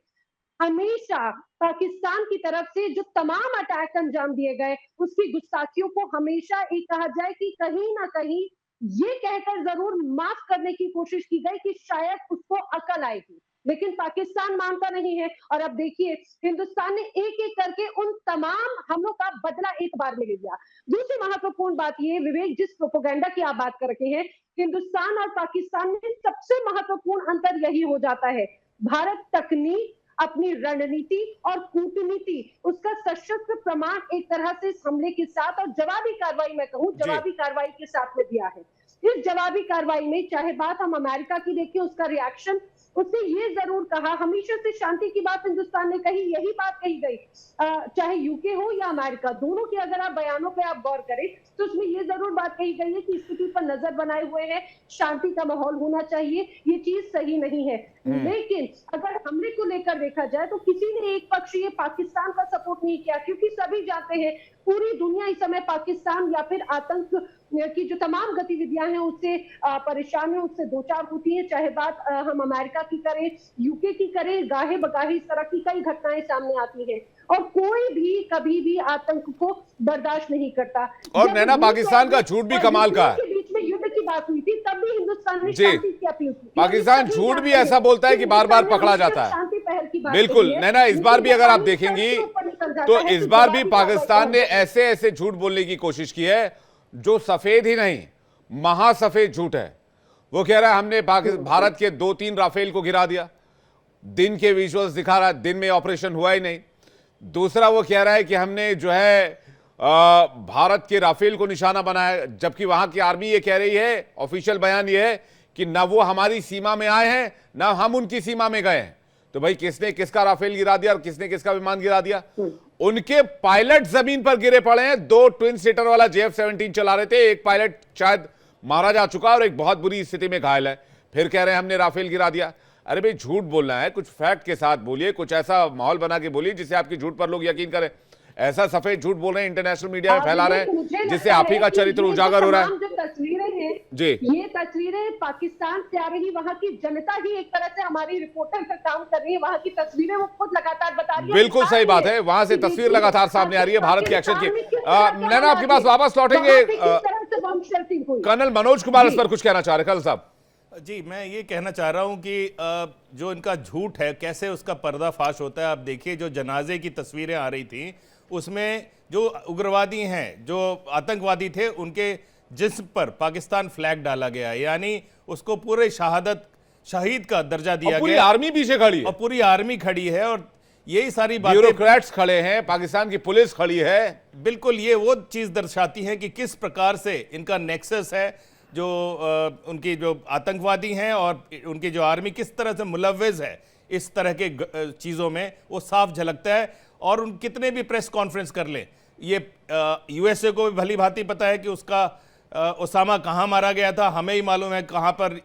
हमेशा पाकिस्तान की तरफ से जो तमाम अटैक अंजाम दिए गए, उसकी गुस्ताखियों को हमेशा एक कहा जाए कि कहीं ना कहीं ये कहकर जरूर माफ करने की कोशिश की गई कि शायद उसको अकल आएगी, लेकिन पाकिस्तान मानता नहीं है। और अब देखिए हिंदुस्तान ने एक एक करके उन तमाम हमलों का बदला एक बार में ले लिया। दूसरी महत्वपूर्ण बात ये विवेक, जिस प्रोपेगेंडा की आप बात कर रहे हैं, हिंदुस्तान और पाकिस्तान में सबसे महत्वपूर्ण अंतर यही हो जाता है, भारत तकनीक, अपनी रणनीति और कूटनीति, उसका सशस्त्र प्रमाण एक तरह से इस हमले के साथ और जवाबी कार्रवाई में कहूं, जवाबी कार्रवाई के साथ में दिया है। इस जवाबी कार्रवाई में चाहे बात हम अमेरिका की देखें, उसका रिएक्शन, उसने ये जरूर कहा, हमेशा से शांति की बात हिंदुस्तान ने कही, यही बात कही गई, चाहे यूके हो या अमेरिका, दोनों की अगर आप बयानों पे आप गौर करें तो उसमें ये जरूर बात कही गई है कि स्थिति पर नजर बनाए हुए है, शांति का माहौल होना चाहिए, ये चीज सही नहीं है। लेकिन अगर हमले को लेकर देखा जाए तो किसी ने एक पक्ष ये पाकिस्तान का सपोर्ट नहीं किया, क्योंकि सभी जानते हैं पूरी दुनिया इस समय पाकिस्तान या फिर आतंक की जो तमाम गतिविधियां हैं उससे परेशान है, उससे दो चार होती है, चाहे बात हम अमेरिका की करें, यूके की करें, गाहे बगाहे इस तरह की कई घटनाएं सामने आती हैं और कोई भी कभी भी आतंक को बर्दाश्त नहीं करता। और नैना, पाकिस्तान का झूठ भी कमाल का है। बीच में युद्ध की बात हुई थी, तब भी हिंदुस्तान ने शांति की अपील की। पाकिस्तान झूठ भी ऐसा बोलता है कि बार बार पकड़ा जाता है। शांति पहल की बात बिल्कुल नैना, इस बार भी अगर आप देखेंगी तो इस बार भी पाकिस्तान ने ऐसे ऐसे झूठ बोलने की कोशिश की है जो सफेद ही नहीं, महासफेद झूठ है। वो कह रहा है हमने भारत के 2-3 राफेल को गिरा दिया, दिन के विजुअल्स दिखा रहा है, दिन में ऑपरेशन हुआ ही नहीं। दूसरा वो कह रहा है कि हमने जो है भारत के राफेल को निशाना बनाया, जबकि वहां की आर्मी ये कह रही है, ऑफिशियल बयान ये है कि ना वो हमारी सीमा में आए हैं ना हम उनकी सीमा में गए हैं। तो भाई किसने किसका राफेल गिरा दिया और किसने किसका विमान गिरा दिया? उनके पायलट जमीन पर गिरे पड़े हैं। 2 ट्विन सीटर वाला JF-17 चला रहे थे, एक पायलट शायद मारा जा चुका और एक बहुत बुरी स्थिति में घायल है, फिर कह रहे हैं हमने राफेल गिरा दिया। अरे भाई झूठ बोलना है, कुछ फैक्ट के साथ बोलिए, कुछ ऐसा माहौल बना के बोलिए जिससे आपकी झूठ पर लोग यकीन करें। ऐसा सफेद झूठ बोल रहे हैं, इंटरनेशनल मीडिया में फैला रहे हैं, जिससे आप ही का चरित्र उजागर हो रहा है। जो तस्वीरें हैं जी, ये तस्वीरें पाकिस्तान से आ रही, वहाँ की जनता ही एक तरह से हमारी रिपोर्टर का काम कर रही है, वहाँ की तस्वीरें वो खुद लगातार बता रही है। बिल्कुल सही बात है, वहां से तस्वीर लगातार सामने आ रही है भारत के एक्शन की। नैना, आपके पास वापस लौटेंगे, कर्नल मनोज कुमार इस पर कुछ कहना चाह रहे। कर्नल साहब, जी, मैं ये कहना चाह रहा हूं कि जो इनका झूठ है कैसे उसका पर्दाफाश होता है। आप देखिए, जो जनाजे की तस्वीरें आ रही थी उसमें जो उग्रवादी हैं, जो आतंकवादी थे, उनके जिस्म पर पाकिस्तान फ्लैग डाला गया, यानी उसको पूरे शहीद का दर्जा दिया पूरी गया। आर्मी पीछे खड़ी है, और पूरी आर्मी खड़ी है, और यही सारी बातें, ब्यूरोक्रेट्स खड़े हैं, पाकिस्तान की पुलिस खड़ी है। बिल्कुल ये वो चीज दर्शाती है कि किस प्रकार से इनका नेक्सस है, जो उनकी जो आतंकवादी हैं और उनकी जो आर्मी किस तरह से मुलव्वज़ है इस तरह के चीज़ों में, वो साफ झलकता है। और उन कितने भी प्रेस कॉन्फ्रेंस कर लें, ये यूएसए को भी भली भांति पता है कि उसका ओसामा कहाँ मारा गया था, हमें ही मालूम है कहाँ पर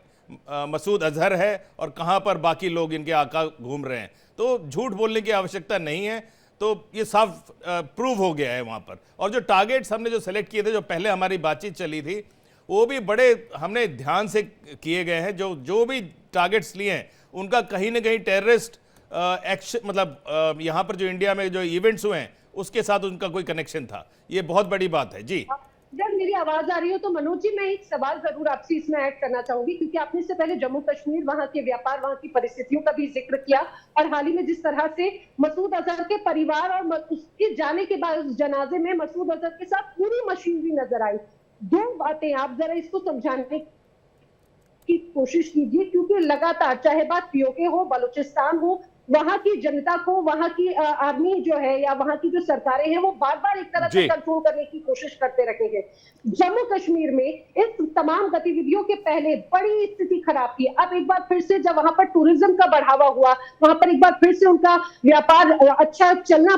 मसूद अजहर है और कहाँ पर बाकी लोग इनके आका घूम रहे हैं। तो झूठ बोलने की आवश्यकता नहीं है, तो ये साफ प्रूव हो गया है वहाँ पर। और जो टारगेट्स हमने जो सेलेक्ट किए थे, जो पहले हमारी बातचीत चली थी, वो भी बड़े हमने ध्यान से किए गए हैं। जो भी टारगेट्स लिए हैं उनका कहीं ना कहीं टेररिस्ट एक्शन, मतलब यहाँ पर जो इंडिया में जो इवेंट्स हुए हैं उसके साथ उनका कोई कनेक्शन था। ये बहुत बड़ी बात है। जी, जब मेरी आवाज आ रही हो तो मनोज जी, मैं एक सवाल जरूर आपसे इसमें ऐड करना चाहूंगी, क्योंकि आपने इससे पहले जम्मू कश्मीर, वहां के व्यापार, वहां की परिस्थितियों का भी जिक्र किया, और हाल ही में जिस तरह से मसूद अजहर के परिवार और उसके जाने के बाद उस जनाजे में मसूद अजहर के साथ पूरी मशीनरी नजर आई। दो बातें आप जरा इसको समझाने की कोशिश कीजिए, क्योंकि लगातार चाहे बात पीओके हो, बलूचिस्तान हो, वहां की जनता को, वहां की आर्मी जो है या वहां की जो सरकारें हैं, वो बार बार एक तरह से कंट्रोल करने की कोशिश करते रहे हैं। जम्मू कश्मीर में इस तमाम गतिविधियों के पहले बड़ी स्थिति खराब थी। अब एक बार फिर से जब वहां पर टूरिज्म का बढ़ावा हुआ, वहां पर एक बार फिर से उनका व्यापार अच्छा चलना,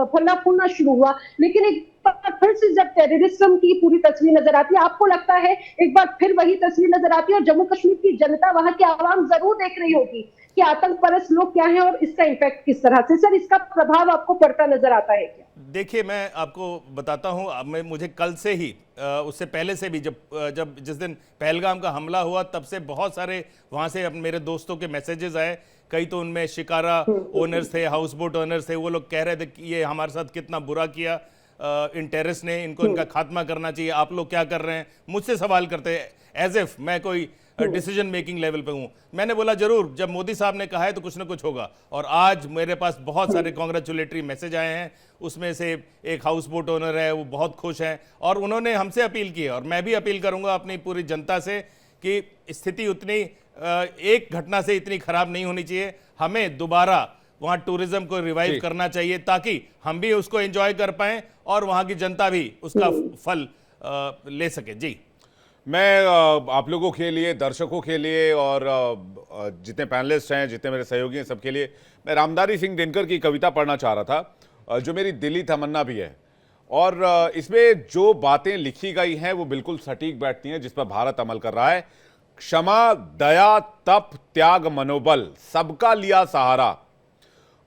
फलना फूलना शुरू हुआ, लेकिन एक फिर से जब टेररिज्म की पूरी तस्वीर नजर आती है, आपको लगता है एक बार फिर वही तस्वीर नजर आती है, और जम्मू कश्मीर की जनता, वहां की आवाम जरूर देख रही होगी कि आतंक परस्त लोग क्या हैं और इसका इम्पैक्ट किस तरह से, सर, इसका प्रभाव आपको पड़ता नजर आता है क्या? देखिए, मैं आपको बताता हूं, मुझे कल से ही, उससे पहले से भी, जब जिस दिन पहलगाम का हमला हुआ, तब से बहुत सारे वहां से मेरे दोस्तों के मैसेजेस आए। कई तो उनमें शिकारा ओनर्स थे, हाउस बोट ओनर्स थे, वो लोग कह रहे थे कि ये हमारे साथ कितना बुरा किया इन टेररिस्ट ने, इनको इनका खात्मा करना चाहिए, आप लोग क्या कर रहे हैं, मुझसे सवाल करते हैं एज इफ मैं कोई डिसीजन मेकिंग लेवल पे हूं। मैंने बोला जरूर, जब मोदी साहब ने कहा है तो कुछ ना कुछ होगा। और आज मेरे पास बहुत सारे कॉन्ग्रेचुलेटरी मैसेज आए हैं, उसमें से एक हाउस बोट ओनर है, वो बहुत खुश हैं, और उन्होंने हमसे अपील की है, और मैं भी अपील करूंगा अपनी पूरी जनता से कि स्थिति उतनी एक घटना से इतनी खराब नहीं होनी चाहिए। हमें दोबारा वहाँ टूरिज्म को रिवाइव करना चाहिए, ताकि हम भी उसको एंजॉय कर पाएं और वहाँ की जनता भी उसका फल ले सके। जी, मैं आप लोगों के लिए, दर्शकों के लिए, और जितने पैनलिस्ट हैं, जितने मेरे सहयोगी हैं, सबके लिए मैं रामधारी सिंह दिनकर की कविता पढ़ना चाह रहा था, जो मेरी दिली तमन्ना भी है। और इसमें जो बातें लिखी गई हैं वो बिल्कुल सटीक बैठती हैं, जिस पर भारत अमल कर रहा है। क्षमा, दया, तप, त्याग, मनोबल, सबका लिया सहारा,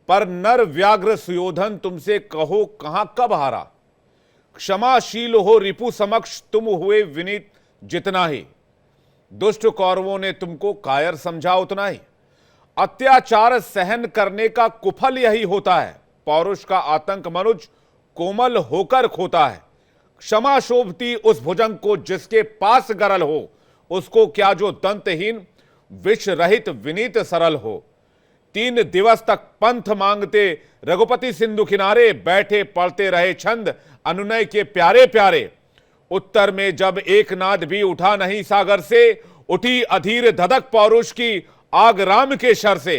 पर नर व्याघ्र सुयोधन तुमसे कहो कहां कब हारा। क्षमाशील हो रिपु समक्ष तुम हुए विनीत जितना ही, दुष्ट कौरवों ने तुमको कायर समझा उतना ही। अत्याचार सहन करने का कुफल यही होता है, पौरुष का आतंक मनुज कोमल होकर खोता है। क्षमा शोभती उस भुजंग को जिसके पास गरल हो, उसको क्या जो दंतहीन विष रहित विनीत सरल हो। 3 दिवस तक पंथ मांगते रघुपति सिंधु किनारे, बैठे पढ़ते रहे छंद अनुनय के प्यारे प्यारे। उत्तर में जब एक नाद भी उठा नहीं सागर से, उठी अधीर धधक पौरुष की आग राम के शर से।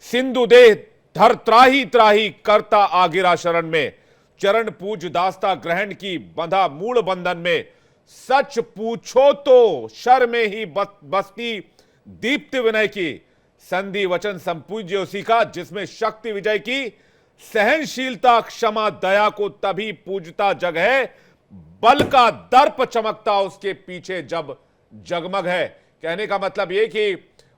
सिंधु देह धर त्राही त्राही करता आगिरा शरण में, चरण पूज दास्ता ग्रहण की बंधा मूल बंधन में। सच पूछो तो शर में ही बसती दीप्त विनय की, संधि वचन संपूज्य उसी का जिसमें शक्ति विजय की। सहनशीलता क्षमा दया को तभी पूजता जग है, बल का दर्प चमकता उसके पीछे जब जगमग है। कहने का मतलब यह कि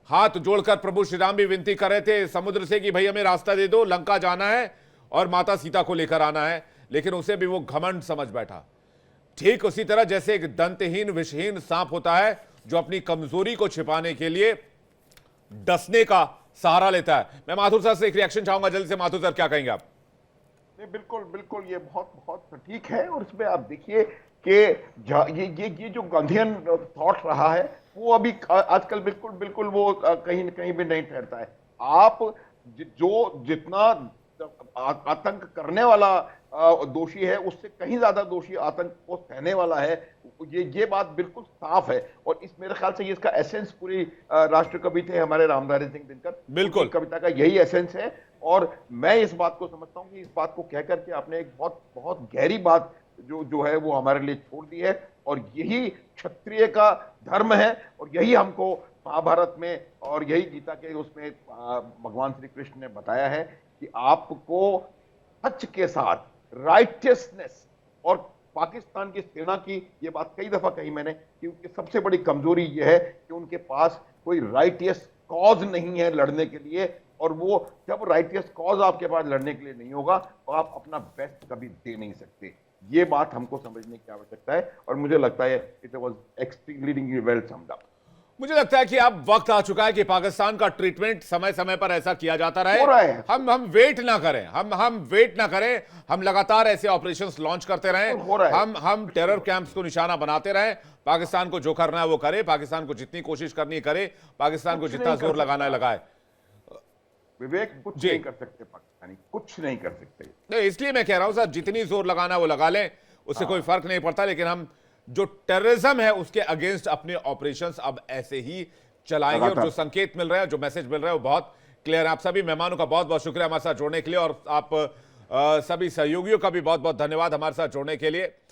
हाथ जोड़कर प्रभु श्री राम भी विनती कर रहे थे समुद्र से कि भाई हमें रास्ता दे दो, लंका जाना है और माता सीता को लेकर आना है, लेकिन उसे भी वो घमंड समझ बैठा। ठीक उसी तरह जैसे एक दंतहीन विषहीन सांप होता है जो अपनी कमजोरी को छिपाने के लिए डसने का सहारा लेता है। मैं माथुर सर से एक रिएक्शन चाहूंगा जल्दी से। माथुर सर, क्या कहेंगे आप? बिल्कुल बिल्कुल, ये बहुत ठीक है। और इसमें आप देखिए कि ये जो गांधीयन थॉट रहा है वो अभी आजकल बिल्कुल बिल्कुल वो कहीं न कहीं भी नहीं ठहरता है। आप जो जितना आतंक करने वाला दोषी है, उससे कहीं ज्यादा दोषी आतंक को सहने वाला है। ये बात बिल्कुल साफ है। और इस मेरे ख्याल से ये इसका एसेंस पूरी राष्ट्रकवि थे हमारे रामधारी सिंह दिनकर, बिल्कुल कविता का यही एसेंस है। और मैं इस बात को समझता हूं कि इस बात को कहकर के आपने एक बहुत बहुत गहरी बात जो है वो हमारे लिए छोड़ दी है। और यही क्षत्रिय का धर्म है, और यही हमको महाभारत में और यही गीता के उसमें भगवान श्री कृष्ण ने बताया है कि आपको सच के साथ राइटियसनेस, और पाकिस्तान की सेना की ये बात कई दफा कही मैंने कि उनकी सबसे बड़ी कमजोरी यह है कि उनके पास कोई राइटियस कॉज नहीं है लड़ने के लिए। और वो जब राइटियस कॉज आपके पास लड़ने के लिए नहीं होगा तो आप अपना बेस्ट कभी दे नहीं सकते। ये बात हमको समझने की आवश्यकता है, और मुझे लगता है it was extremely well summed up. मुझे लगता है कि अब वक्त आ चुका है कि पाकिस्तान का ट्रीटमेंट समय समय पर ऐसा किया जाता रहे। हो रहा है। हम वेट ना करें, हम वेट ना करें, हम लगातार ऐसे ऑपरेशंस लॉन्च करते रहें। हो रहा है। हम टेरर कैंप्स को निशाना बनाते रहें। पाकिस्तान को जो करना है वो करे, पाकिस्तान को जितनी कोशिश करनी है करे, पाकिस्तान को जितना जोर लगाना है लगाए। विवेक, कुछ नहीं कर सकते पाकिस्तानी, कुछ नहीं कर सकते। नहीं, इसलिए मैं कह रहा हूं सर, जितनी जोर लगाना है वो लगा लें, उससे कोई फर्क नहीं पड़ता। लेकिन हम जो टेररिज्म है उसके अगेंस्ट अपने ऑपरेशंस अब ऐसे ही चलाएंगे। और जो संकेत मिल रहे हैं, जो मैसेज मिल रहा है वो बहुत क्लियर है। आप सभी मेहमानों का बहुत बहुत शुक्रिया हमारे साथ जुड़ने के लिए, और आप सभी सहयोगियों का भी बहुत बहुत धन्यवाद हमारे साथ जुड़ने के लिए।